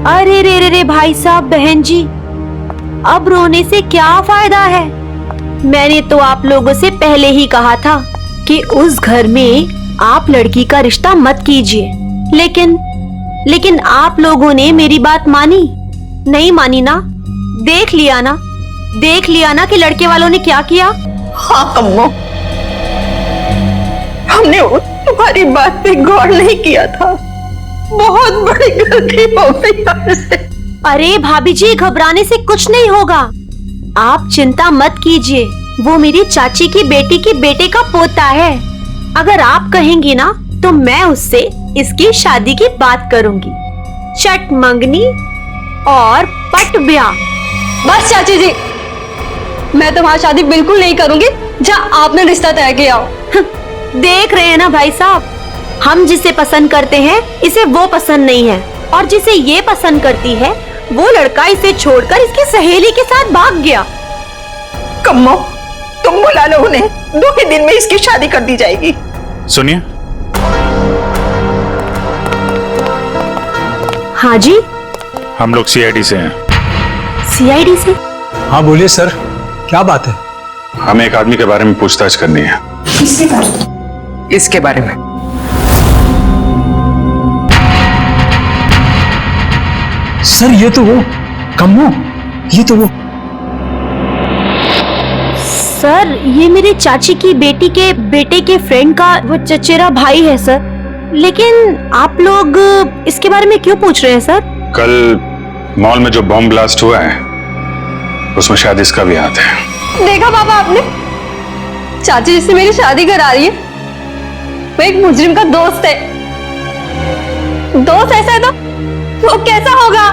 अरे रे रे रे भाई साहब, बहन जी, अब रोने से क्या फायदा है? मैंने तो आप लोगों से पहले ही कहा था कि उस घर में आप लड़की का रिश्ता मत कीजिए, लेकिन आप लोगों ने मेरी बात मानी नहीं मानी ना? देख लिया ना कि लड़के वालों ने क्या किया। हाँ कम्मो, हमने तुम्हारी बात पे गौर नहीं किया था, बहुत बड़ी गलती हो गई हमसे। अरे भाभी जी, घबराने से कुछ नहीं होगा, आप चिंता मत कीजिए। वो मेरी चाची की बेटी के बेटे का पोता है। अगर आप कहेंगी ना तो मैं उससे इसकी शादी की बात करूंगी। चट मंगनी और पट ब्याह। बस चाची जी, मैं तुम्हारी शादी बिल्कुल नहीं करूंगी जहाँ आपने रिश्ता तय किया हो। देख रहे हैं ना भाई साहब, हम जिसे पसंद करते हैं इसे वो पसंद नहीं है, और जिसे ये पसंद करती है वो लड़का इसे छोड़कर इसकी सहेली के साथ भाग गया। कम्मो, तुम बुला लो उन्हें, 2 ही दिन में इसकी शादी कर दी जाएगी। सुनिए। हाँ जी, हम लोग सीआईडी से हैं। सीआईडी से? हाँ बोलिए सर, क्या बात है? हमें एक आदमी के बारे में पूछताछ करनी है। किसके बारे में? इसके बारे में। सर ये तो वो कम्मो, ये तो वो। सर ये मेरे चाची की बेटी के बेटे के फ्रेंड का वो चचेरा भाई है सर। लेकिन आप लोग इसके बारे में क्यों पूछ रहे हैं सर? कल मॉल में जो बॉम्ब ब्लास्ट हुआ है उसमें शायद इसका भी हाथ है। देखा पापा आपने, चाची जिससे मेरी शादी करा रही है वो एक मुजरिम का दोस्त है। दोस्त ऐसा है तो वो कैसा होगा?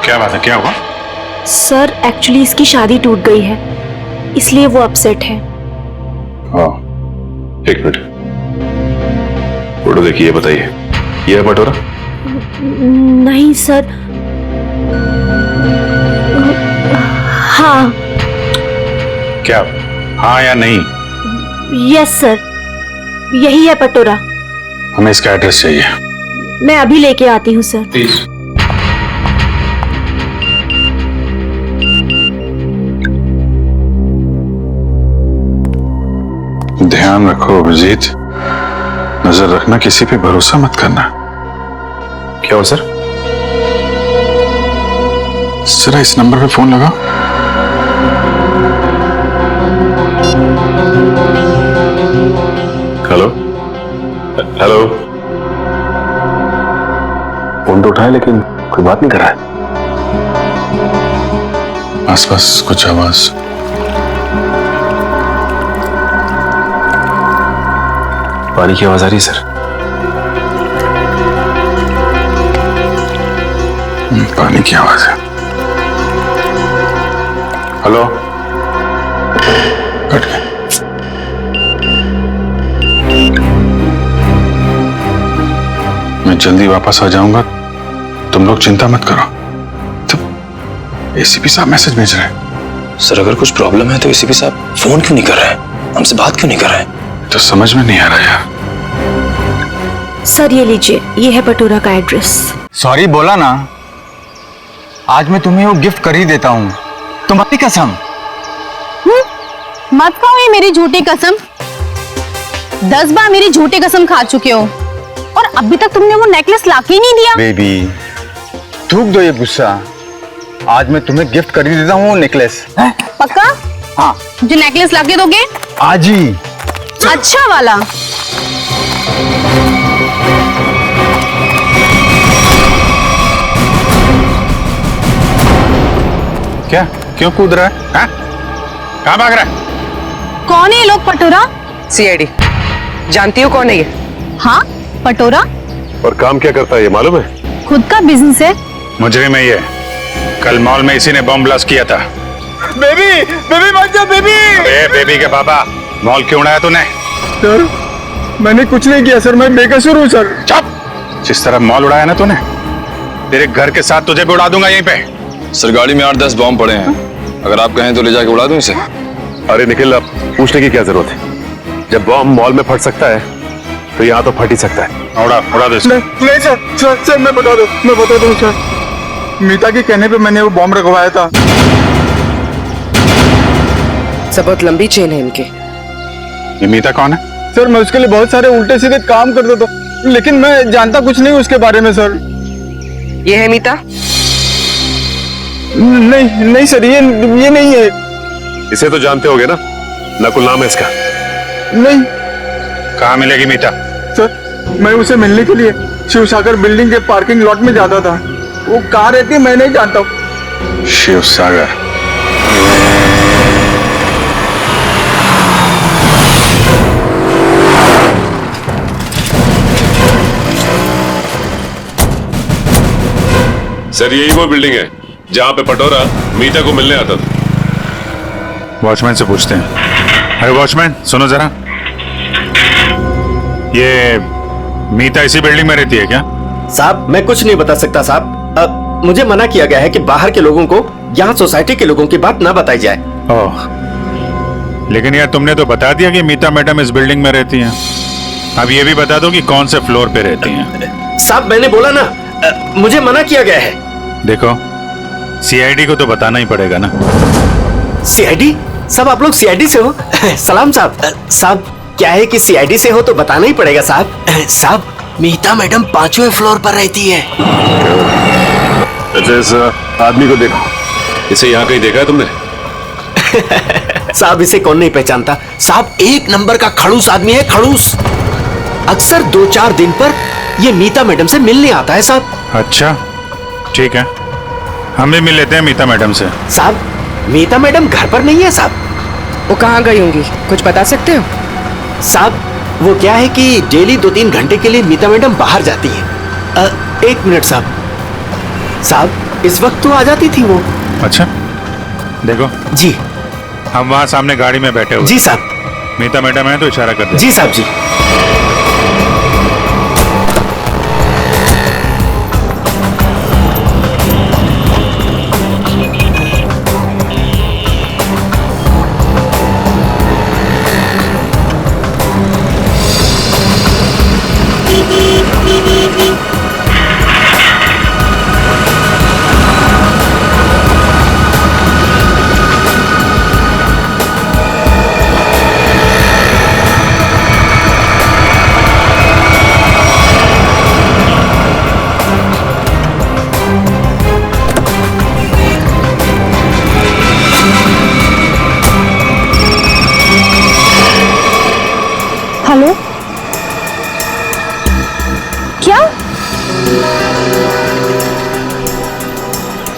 क्या बात है, क्या हुआ? सर एक्चुअली इसकी शादी टूट गई है, इसलिए वो अपसेट है। हाँ, एक मिनट, फोटो देखिए, बताइए ये है पटोरा? नहीं सर। हाँ। क्या हाँ या नहीं? यस सर, यही है पटोरा। हमें इसका एड्रेस चाहिए। मैं अभी लेके आती हूँ सर। प्लीज। ध्यान रखो अभिजीत, नजर रखना, किसी पे भरोसा मत करना। क्या हो सर? जरा इस नंबर पे फोन लगाओ। Hello hello. फोन तो उठाए लेकिन कोई बात नहीं कर रहा है। आसपास कुछ आवाज? पानी की आवाज आ रही है सर। पानी की आवाज है। हेलो, कट गया। मैं जल्दी वापस आ जाऊंगा, तुम लोग चिंता मत करो। तो एसीपी साहब मैसेज भेज रहे हैं। सर अगर कुछ प्रॉब्लम है तो एसीपी साहब फोन क्यों नहीं कर रहे हैं, हमसे बात क्यों नहीं कर रहे हैं? तो समझ में नहीं आ रहा यार। सर ये लीजिए, ये है पटोरा का एड्रेस। सॉरी बोला ना, आज मैं तुम्हें वो गिफ्ट कर ही देता हूँ, तुम्हारी कसम। मत खाओ ये मेरी झूठी कसम। 10 बार मेरी झूठी कसम खा चुके हो और अभी तक तुमने वो नेकलेस लाके ही नहीं दिया। बेबी थूक दो ये गुस्सा, आज मैं तुम्हें गिफ्ट कर ही देता हूँ वो नेकलेस। पक्का? हाँ। जो नेकलेस लाके दोगे? आज ही। अच्छा वाला। क्या, क्यों कूद रहा है? हाँ? कहाँ भाग रहा है? कौन है ये लोग? पटोरा? सीआईडी। जानती हो कौन है ये? हाँ पटोरा। और काम क्या करता है ये मालूम है? खुद का बिजनेस है। मुजरिम है ये। कल मॉल में इसी ने बॉम्ब ब्लास्ट किया था। बेबी बेबी मत जा बेबी। बेबी के बाबा, मॉल क्यों उड़ाया तूने? सर मैंने कुछ नहीं किया सर, मैं बेकसूर हूँ सर। चुप! जिस तरह मॉल उड़ाया ना तूने, तेरे घर के साथ तुझे भी उड़ा दूंगा यहीं पे। सर गाड़ी में 8-10 बॉम्ब पड़े हैं, अगर आप कहें तो ले जाके उड़ा दूं इसे। अरे निखिल, अब पूछने की क्या जरूरत है? जब बॉम्ब मॉल में फट सकता है तो यहाँ तो फट ही सकता है। उड़ा दो इसको। नहीं सर मैं बता दूं सर, मीता के कहने पे मैंने वो बॉम्ब रखवाया था। सब बहुत लंबी चेन है इनके। ये मीता कौन है? सर मैं उसके लिए बहुत सारे उल्टे सीधे काम करता था, लेकिन मैं जानता कुछ नहीं उसके बारे में सर। ये है मीता? नहीं सर, ये नहीं है। इसे तो जानते होगे ना, नकुल नाम है इसका। नहीं। कहाँ मिलेगी मीता? सर मैं उसे मिलने के लिए शिव सागर बिल्डिंग के पार्किंग लॉट में जाता था, वो कहाँ रहती है मैं नहीं जानता हूँ। शिव सागर? सर यही वो बिल्डिंग है जहां पे पटोरा मीता को मिलने आता था। वॉचमैन से पूछते हैं। अरे वॉचमैन सुनो जरा, ये मीता इसी बिल्डिंग में रहती है क्या? साहब मैं कुछ नहीं बता सकता साहब, मुझे मना किया गया है कि बाहर के लोगों को यहाँ सोसाइटी के लोगों की बात ना बताई जाए। ओह, लेकिन यार तुमने तो बता दिया कि मीता मैडम इस बिल्डिंग में रहती हैं। अब ये भी बता दो कि कौन से फ्लोर पे रहती हैं। साहब मैंने बोला ना, मुझे मना किया गया है। देखो सीआईडी को तो बताना ही पड़ेगा ना। सीआईडी? सब आप लोग सीआईडी से हो? सलाम साहब। साहब क्या है कि सीआईडी से हो तो बताना ही पड़ेगा साहब। साहब मीता मैडम 5वें फ्लोर पर रहती है। अच्छा इस आदमी को देखो, इसे यहाँ कहीं देखा है तुमने? साहब इसे कौन नहीं पहचानता साहब, 1 नंबर का खड़ूस आदमी है, खड़ूस। अक्सर 2-4 दिन पर ये मीता मैडम से मिलने आता है साहब। अच्छा ठीक है, हम भी मिल लेते हैं मीता मैडम से। साहब मीता मैडम घर पर नहीं है साहब। वो कहाँ गई होंगी, कुछ बता सकते हो? साहब वो क्या है कि डेली 2-3 घंटे के लिए मीता मैडम बाहर जाती है। 1 मिनट साहब, इस वक्त तो आ जाती थी वो। अच्छा देखो जी, हम वहाँ सामने गाड़ी में बैठे हुए। जी साहब। मीता मैडम है तो इशारा कर दे। जी साहब जी। हेलो, क्या?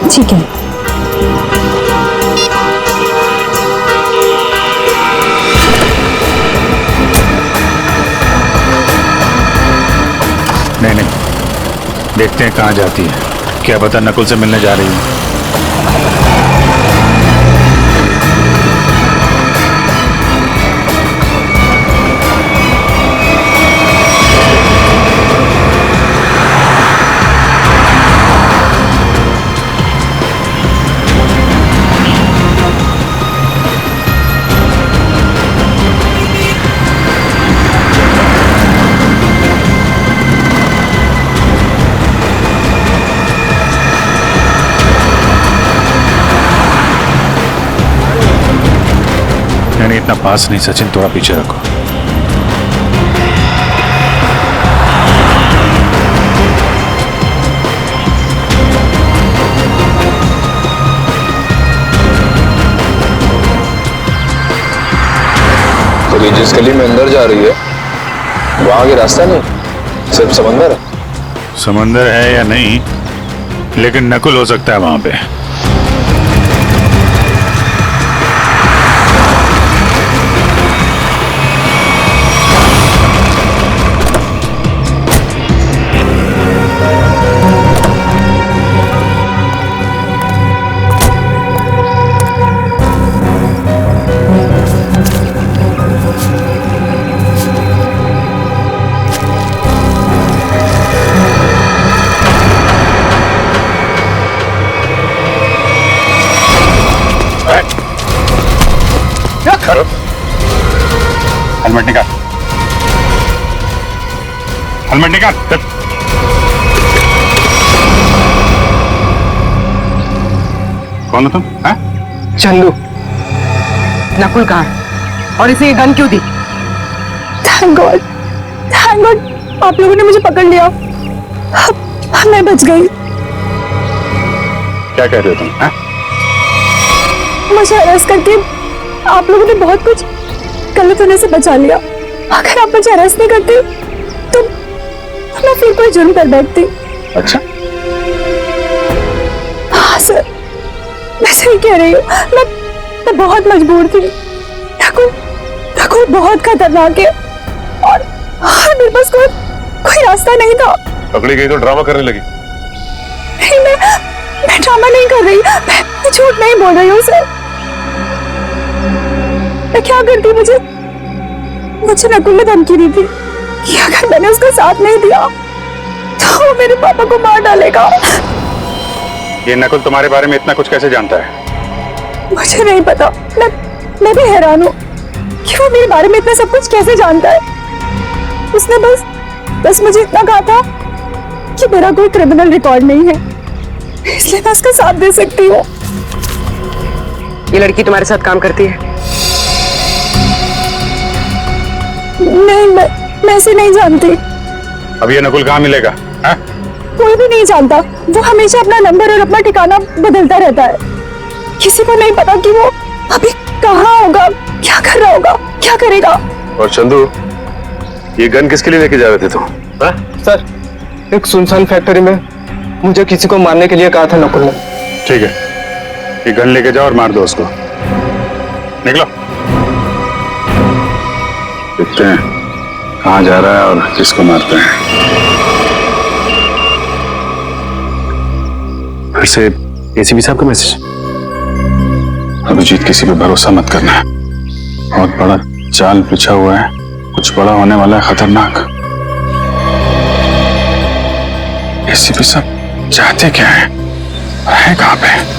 ठीक है। नहीं, देखते हैं कहाँ जाती है, क्या पता नकुल से मिलने जा रही है। नहीं, इतना पास नहीं सचिन, थोड़ा पीछे रखो। तो ये जिस गली में अंदर जा रही है वो आगे रास्ता नहीं, सिर्फ समंदर है। समंदर है या नहीं, लेकिन नकुल हो सकता है वहां पे। हेलमेट निकाल, हेलमेट निकाल। कौन हो तुम? चंदू। नकुल कहाँ? और इसे ये गन क्यों दी? थैंक गॉड, आप लोगों ने मुझे पकड़ लिया। मैं बच गई। क्या कह रहे हो तुम? मुझे अरेस्ट करके आप लोगों ने बहुत कुछ गलत होने से बचा लिया। अगर आप मुझे अरेस्ट नहीं करते तो मैं फिर कोई जुर्म कर बैठती। अच्छा, हाँ सर, मैं सही कह रही हूँ। मैं बहुत मजबूर थी। नकुल बहुत खतरनाक है और मेरे पास कोई रास्ता नहीं था। पकड़ी गई तो ड्रामा करने लगी। नहीं, मैं ड्रामा नहीं कर रही, मैं झूठ नहीं बोल रही हूँ सर। मैं क्या करती, मुझे नकुल ने धमकी दी थी कि अगर मैंने उसका साथ नहीं दिया तो वो मेरे पापा को मार डालेगा। ये नकुल तुम्हारे बारे में इतना कुछ कैसे जानता है? मुझे नहीं पता, मैं भी हैरान हूँ कि वो मेरे बारे में इतना सब कुछ कैसे जानता है। उसने बस मुझे इतना कहा था कि मेरा कोई क्रिमिनल रिकॉर्ड नहीं है, इसलिए मैं उसका साथ दे सकती हूँ। ये लड़की तुम्हारे साथ काम करती है? नहीं, मैं इसे नहीं जानती। अब ये नकुल कहाँ मिलेगा? कोई भी नहीं जानता। वो हमेशा अपना नंबर और अपना ठिकाना बदलता रहता है। किसी को नहीं पता कि वो अभी कहाँ होगा, क्या कर रहा होगा, क्या करेगा। और चंदू, ये गन किसके लिए लेके जा रहे थे तुम? सर, एक सुनसान फैक्ट्री में मुझे किसी को मारने के लिए कहा था नकुल ने। ठीक है, ये गन लेके जाओ और मार दो उसको। निकलो। देखते हैं कहाँ जा रहा है और किसको मारते हैं। फिर से एसीपी साहब का मैसेज। अभिजीत, किसी पे भरोसा मत करना, बहुत बड़ा चाल पिछा हुआ है, कुछ बड़ा होने वाला है, खतरनाक। एसीपी साहब चाहते क्या है, रहे कहाँ पे?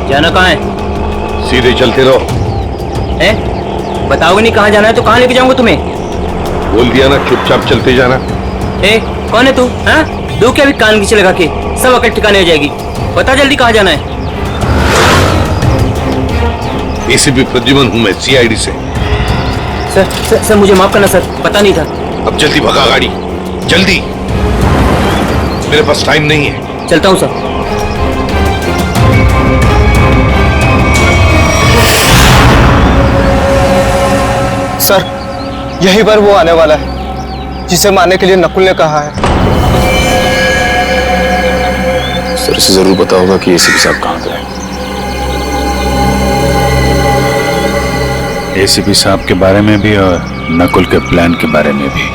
जाना कहाँ है? सीधे चलते रहो। बताओगे नहीं कहाँ जाना है तो कहाँ लेके जाऊंगा तुम्हें? बोल दिया ना, चुपचाप चलते जाना। कौन है तू? दो क्या भी कान नीचे लगा के, सब अकड़ ठिकाने हो जाएगी। बता जल्दी कहाँ जाना है। एसीपी प्रद्युमन हूँ मैं, सीआईडी से। सर मुझे माफ करना सर, पता नहीं था। अब जल्दी भगा गाड़ी, जल्दी, मेरे पास टाइम नहीं है। चलता हूँ सर। सर, यही बार वो आने वाला है जिसे मारने के लिए नकुल ने कहा है। सर, इसे जरूर पता होगा कि एसीपी साहब कहाँ गए। एसीपी साहब के बारे में भी और नकुल के प्लान के बारे में भी।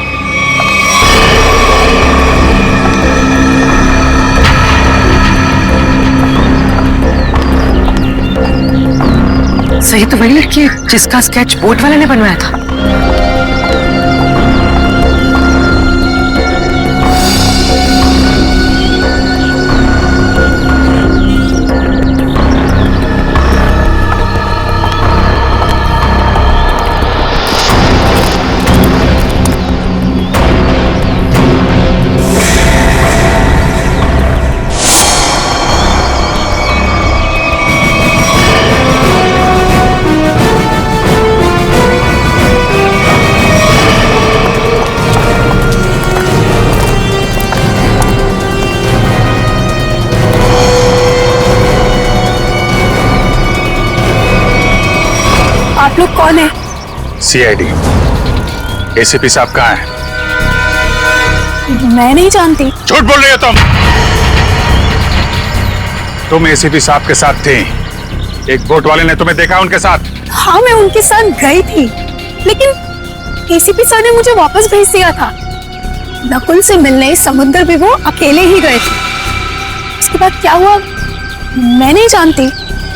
सही तो वही लड़की है जिसका स्केच बोर्ड वाले ने बनवाया था। आप लोग कौन है? सीआईडी। एसीपी साहब कहाँ है? मैं नहीं जानती। झूठ बोल रही हो तुम एसीपी साहब के साथ थी। एक बोट वाले ने तुम्हें देखा उनके साथ? हाँ, मैं उनके साथ गई थी, लेकिन एसीपी सर ने मुझे वापस भेज दिया था। नकुल से मिलने समुद्र भी वो अकेले ही गए थे। उसके बाद क्या हुआ मैं नहीं जानती।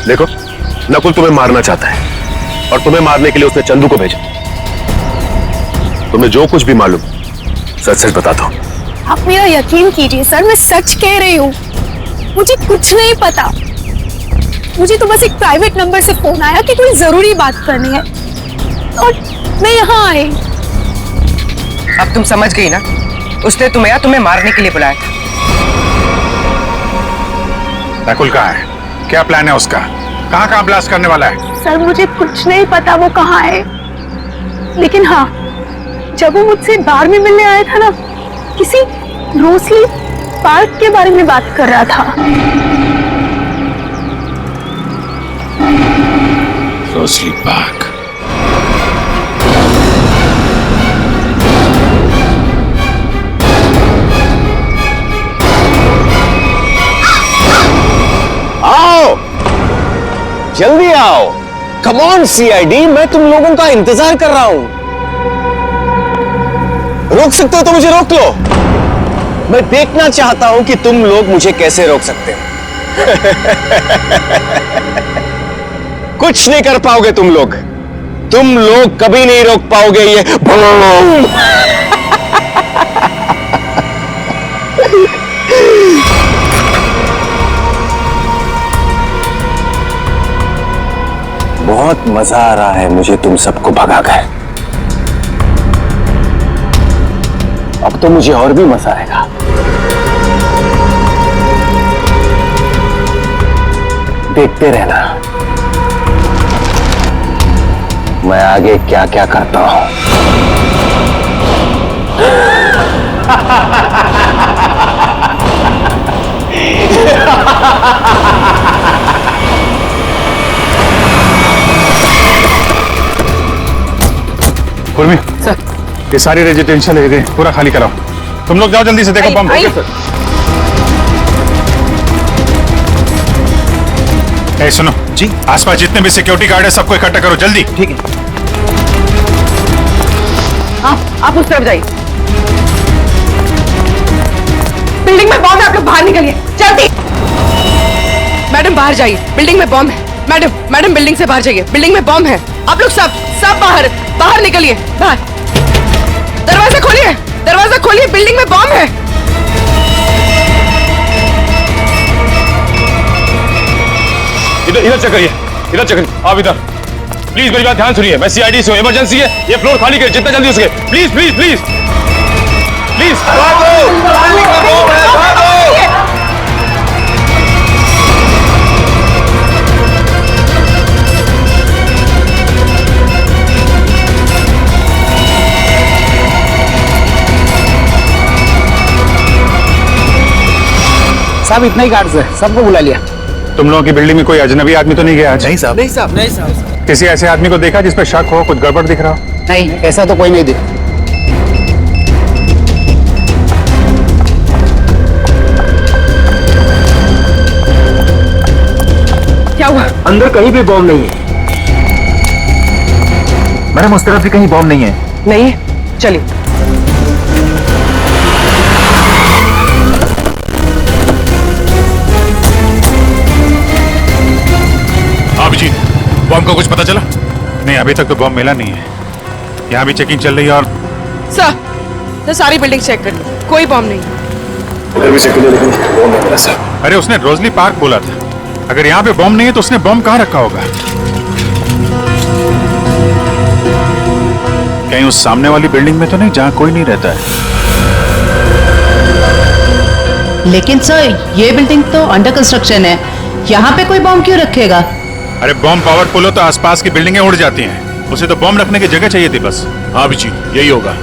देखो, नकुल तुम्हें मारना चाहता है और तुम्हें मारने के लिए उसने चंदू को भेजा। तुम्हें जो कुछ भी मालूम सच सच बता दो। आप मेरा यकीन कीजिए सर, मैं सच कह रही हूँ। मुझे कुछ नहीं पता। मुझे तो बस एक प्राइवेट नंबर से फोन आया कि कोई जरूरी बात करनी है और मैं यहाँ आई। अब तुम समझ गई ना, उसने तुम्हें मारने के लिए बुलाया था। नकुल कहाँ है? क्या प्लान है उसका? कहाँ ब्लास्ट करने वाला है? सर मुझे कुछ नहीं पता वो कहाँ है, लेकिन हाँ जब वो मुझसे बार में मिलने आया था ना, किसी रोसली पार्क के बारे में बात कर रहा था। Rosalie park? आओ, जल्दी आओ। कम ऑन सीआईडी, मैं तुम लोगों का इंतजार कर रहा हूं। रोक सकते हो तो मुझे रोक लो। मैं देखना चाहता हूं कि तुम लोग मुझे कैसे रोक सकते हो। कुछ नहीं कर पाओगे तुम लोग कभी नहीं रोक पाओगे ये बम। बहुत मजा आ रहा है मुझे तुम सबको भगाकर। अब तो मुझे और भी मजा आएगा। देखते रहना मैं आगे क्या क्या करता हूं। कुर्मी सर, ये सारी रेजिडेंशियल एरिया पूरा खाली कराओ। तुम लोग जाओ जल्दी से, देखो बम। Okay sir. ए सुनो जी, आसपास जितने भी सिक्योरिटी गार्ड है सबको इकट्ठा करो जल्दी। ठीक है। आप उस तरफ जाइए। बिल्डिंग में बॉम्ब है, आप लोग बाहर निकलिए जल्दी। मैडम बाहर जाइए, बिल्डिंग में बॉम्ब है। मैडम बिल्डिंग से बाहर जाइए, बिल्डिंग में बॉम्ब है। आप लोग सब बाहर निकलिए। बाहर दरवाजा खोलिए, बिल्डिंग में बॉम्ब है। इधर चेक करिए, आप इधर प्लीज मेरी बात ध्यान सुनिए। मैं सीआईडी से हूं, इमरजेंसी है, ये फ्लोर खाली करिए जितना जल्दी हो सके। Please please please please. साहब इतना ही गार्ड्स है, सबको बुला लिया। तुम लोगों की बिल्डिंग में कोई अजनबी आदमी तो नहीं गया आज? नहीं साहब। किसी ऐसे आदमी को देखा जिसपे शक हो, कुछ गड़बड़ दिख रहा हो? नहीं, ऐसा तो कोई नहीं दिखा। क्या हुआ? अंदर कहीं भी बॉम्ब नहीं है मैडम, उस तरफ भी कहीं बॉम्ब नहीं है। नहीं है, चलिए। अभिजीत, बॉम्ब का कुछ पता चला? नहीं, अभी तक तो बॉम्ब मिला नहीं है। यहाँ भी चेकिंग चल रही है। और सर सारी बिल्डिंग चेक कर ली, कोई बॉम्ब नहीं। इधर भी चेक करिए, लेकिन बॉम्ब नहीं मिला सर। अरे उसने रोजली पार्क बोला था। अगर यहाँ पे बॉम्ब नहीं है तो उसने बॉम्ब कहाँ रखा होगा? कहीं उस सामने वाली बिल्डिंग में तो नहीं जहाँ कोई नहीं रहता है? लेकिन सर ये बिल्डिंग तो अंडर कंस्ट्रक्शन है, यहाँ पे कोई बॉम्ब क्यों रखेगा? अरे बॉम्ब पावरफुल हो तो आसपास की बिल्डिंगें उड़ जाती हैं। उसे तो बॉम्ब रखने की जगह चाहिए थी बस। हाँ अभिजीत, यही होगा।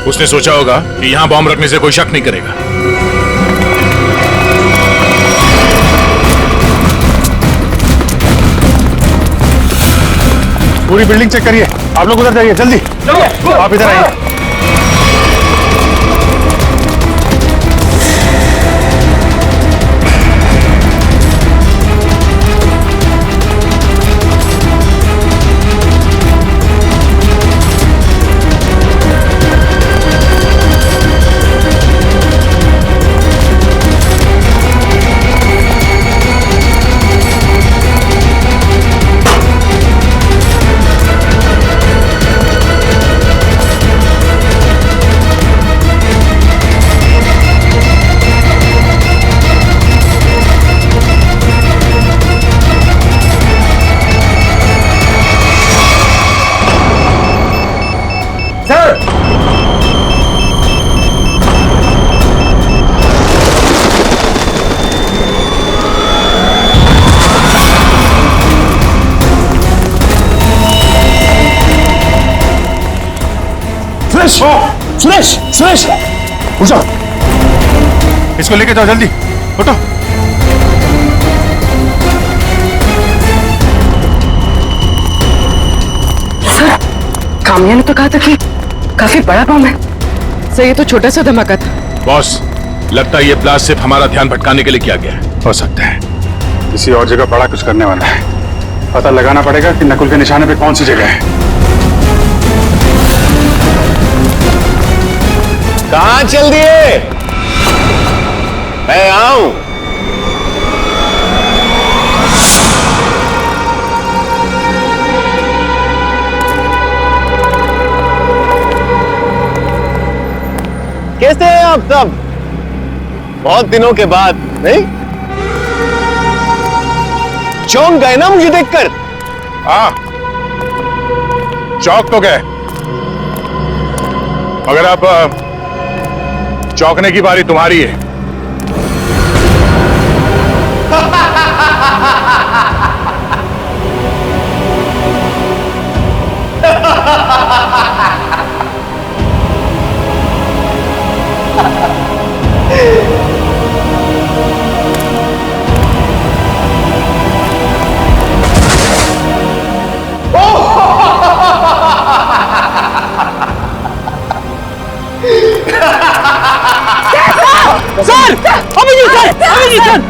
उसने सोचा होगा कि यहाँ बॉम्ब रखने से कोई शक नहीं करेगा। पूरी बिल्डिंग चेक करिए। आप लोग उधर जाइए जल्दी। आप इधर आइए। सुरेश सुरेश सुरेश उठ जाओ। इसको लेके जाओ जल्दी, उठो। सर, काम्या ने तो कहा था कि काफी बड़ा बम है। सर, ये तो छोटा सा धमाका था। बॉस, लगता है ये ब्लास्ट सिर्फ हमारा ध्यान भटकाने के लिए किया गया है। हो सकता है किसी और जगह बड़ा कुछ करने वाला है। पता लगाना पड़ेगा कि नकुल के निशाने पे कौन सी जगह है। कहां चल दिए? मैं आऊं। कैसे हैं आप सब? बहुत दिनों के बाद, नहीं? चौंक गए ना मुझे देखकर? हाँ, चौक तो गए, मगर अब चौंकने की बारी तुम्हारी है। Sir, Abhijit sir, Abhijit sir.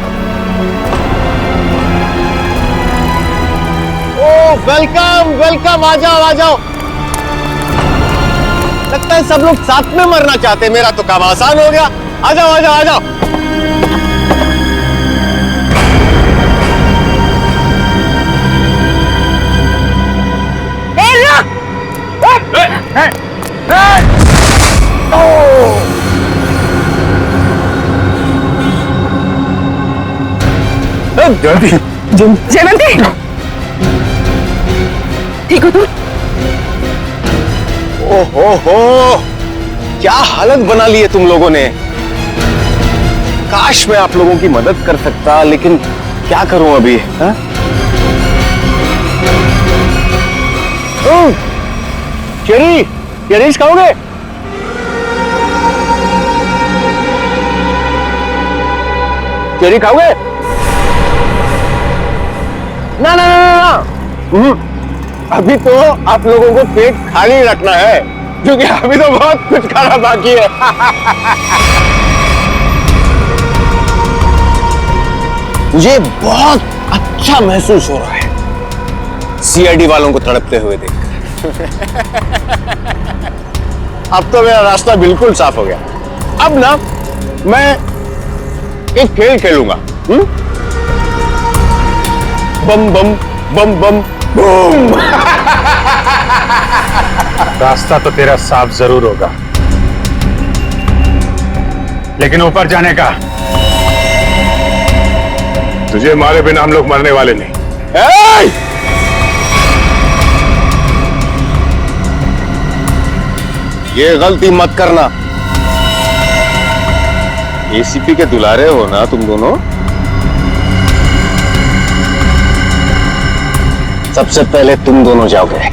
ओ वेलकम वेलकम, आ जाओ आ जाओ। लगता है सब लोग साथ में मरना चाहते हैं। मेरा तो काम आसान हो गया। आ जाओ आ जाओ आ जाओ। जयवंती, ठीक हो तुम? ओहो, क्या हालत बना ली है तुम लोगों ने। काश मैं आप लोगों की मदद कर सकता, लेकिन क्या करूं अभी। चेरीज खाओगे? चेरी खाओगे? ना ना ना ना, अभी तो आप लोगों को पेट खाली रखना है, क्योंकि अभी तो बहुत कुछ खाना बाकी है। मुझे बहुत अच्छा महसूस हो रहा है सीआईडी वालों को तड़पते हुए देखकर। अब तो मेरा रास्ता बिल्कुल साफ हो गया। अब ना मैं एक खेल खेलूंगा। बम बम बम बम बूम। रास्ता तो तेरा साफ जरूर होगा, लेकिन ऊपर जाने का तुझे मारे बिना हम लोग मरने वाले नहीं। ये गलती मत करना। एसीपी के दुलारे हो ना तुम दोनों। सबसे पहले तुम दोनों जाओगे।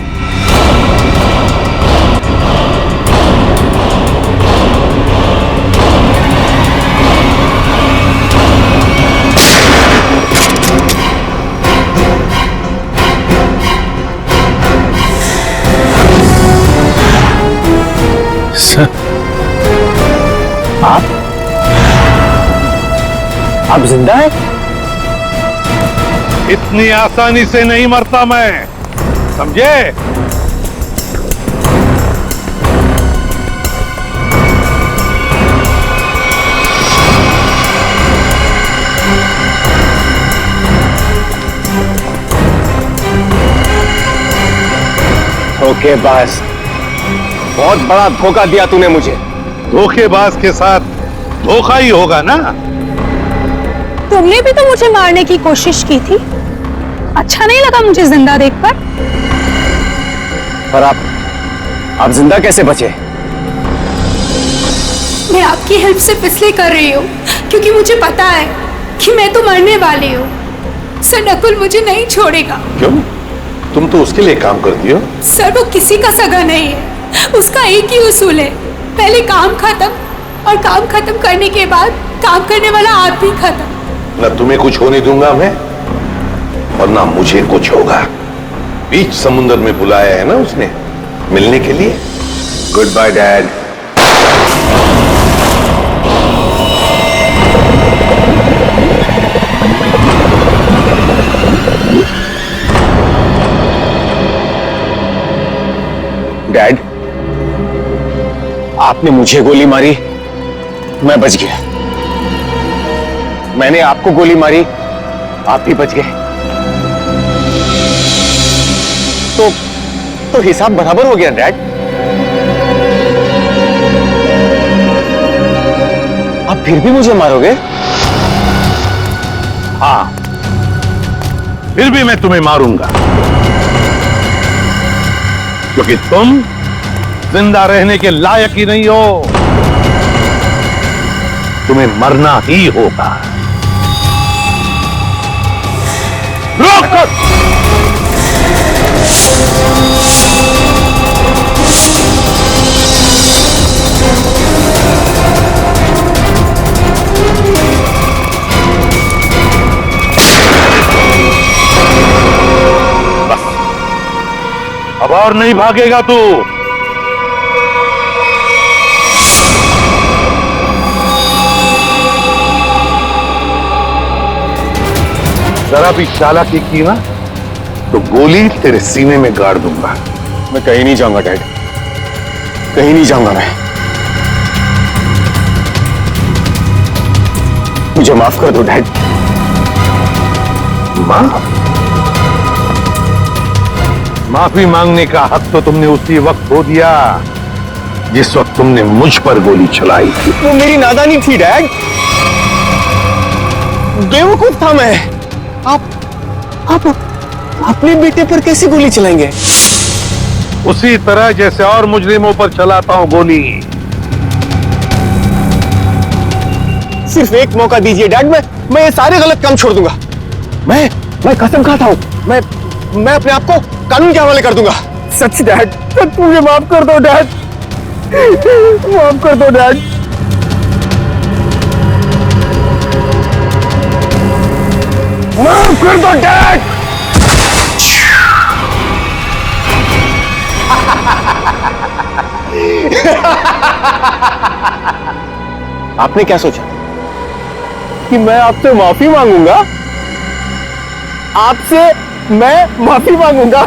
आप जिंदा है? इतनी आसानी से नहीं मरता मैं, समझे? धोखेबाज, बहुत बड़ा धोखा दिया तूने मुझे। धोखेबाज के साथ धोखा ही होगा ना। तुमने भी तो मुझे मारने की कोशिश की थी। अच्छा नहीं लगा मुझे जिंदा देखकर। पर आप जिंदा कैसे बचे? मैं आपकी हेल्प सिर्फ इसलिए कर रही हूँ क्योंकि मुझे पता है कि मैं तो मरने वाली हूँ। सर, नकुल मुझे नहीं छोड़ेगा। क्यों? तुम तो उसके लिए काम करती हो। सर, वो किसी का सगा नहीं है। उसका एक ही उसूल है, पहले काम खत्म और काम खत्म करने के बाद काम करने वाला आदमी खत्म। न तुम्हें कुछ होने दूंगा मैं और ना मुझे कुछ होगा। बीच समुद्र में बुलाया है ना उसने मिलने के लिए। Good bye dad. डैड, आपने मुझे गोली मारी, मैं बच गया। मैंने आपको गोली मारी, आप भी बच गए। तो हिसाब बराबर हो गया डैड। आप फिर भी मुझे मारोगे? हाँ, फिर भी मैं तुम्हें मारूंगा, क्योंकि तुम जिंदा रहने के लायक ही नहीं हो। तुम्हें मरना ही होगा। रोक! बस, अब और नहीं भागेगा तू। जरा भी चालाकी की ना तो गोली तेरे सीने में गाड़ दूंगा। मैं कहीं नहीं जाऊंगा डैड, कहीं नहीं जाऊंगा मैं। मुझे माफ कर दो डैड। माफी मांगने का हक तो तुमने उसी वक्त खो दिया जिस वक्त तुमने मुझ पर गोली चलाई थी। वो मेरी नादानी थी डैड, बेवकूफ था मैं। आप अपने बेटे पर कैसे गोली चलाएंगे? उसी तरह जैसे और मुजरिमों पर चलाता हूं गोली। सिर्फ एक मौका दीजिए डैड, मैं ये सारे गलत काम छोड़ दूंगा। मैं कसम खाता हूं, मैं अपने आप को कानून के हवाले कर दूंगा। सच डैड, सच मुझे माफ कर दो डैड, माफ कर दो डैड। माफ कर दो डैड। आपने क्या सोचा कि मैं आपसे माफी मांगूंगा? आपसे मैं माफी मांगूंगा?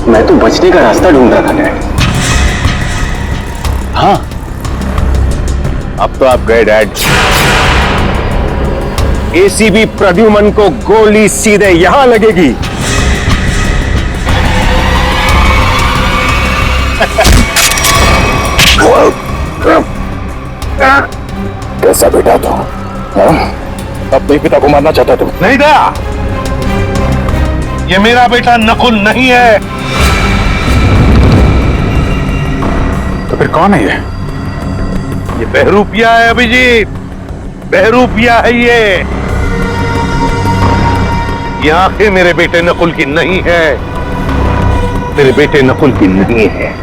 मैं तो बचने का रास्ता ढूंढ रहा था डैड। हाँ, अब तो आप गए डैड। एसीबी प्रद्युमन को गोली सीधे यहां लगेगी। कैसा बेटा तू? अपने पिता को मारना चाहता तू? नहीं दया, ये मेरा बेटा नकुल नहीं है। तो फिर कौन है ये बहरूपिया है अभिजीत, बहरूपिया है ये आंखें मेरे बेटे नकुल की नहीं है, मेरे बेटे नकुल की नहीं है।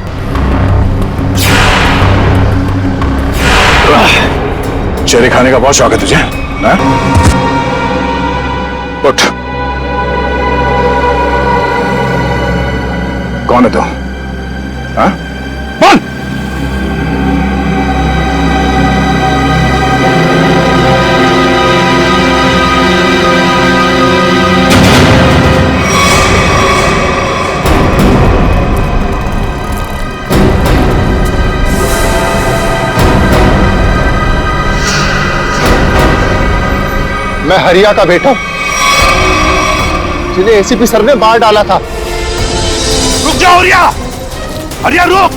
चेहरे खाने का बहुत शौक है तुझे, ना? उठ। कौन है तू? हाँ? बोल। मैं हरिया का बेटा, जिन्हें एसीपी सर ने मार डाला था। रुक जाओ हरिया, हरिया रुक,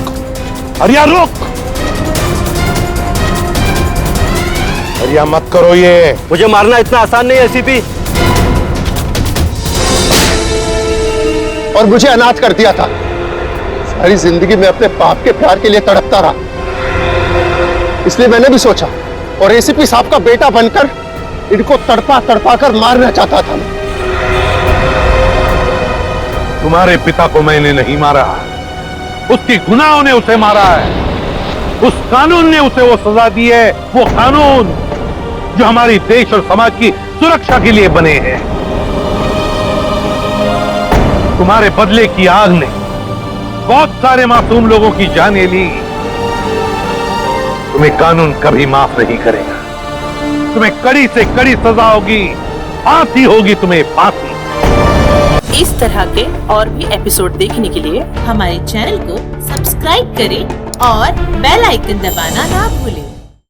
हरिया रुक, हरिया मत करो ये। मुझे मारना इतना आसान नहीं है एसीपी। और मुझे अनाथ कर दिया था। सारी जिंदगी में अपने बाप के प्यार के लिए तड़पता रहा, इसलिए मैंने भी सोचा और एसीपी साहब का बेटा बनकर इनको तड़पा तड़पा कर मारना चाहता था। तुम्हारे पिता को मैंने नहीं मारा, उसके गुनाहों ने उसे मारा है। उस कानून ने उसे वो सजा दी है, वो कानून जो हमारी देश और समाज की सुरक्षा के लिए बने हैं। तुम्हारे बदले की आग ने बहुत सारे मासूम लोगों की जानें ली। तुम्हें कानून कभी माफ नहीं करेगा। तुम्हें कड़ी से कड़ी सजा होगी, फांसी होगी, तुम्हें फांसी। इस तरह के और भी एपिसोड देखने के लिए हमारे चैनल को सब्सक्राइब करें और बेल आइकन दबाना ना भूलें।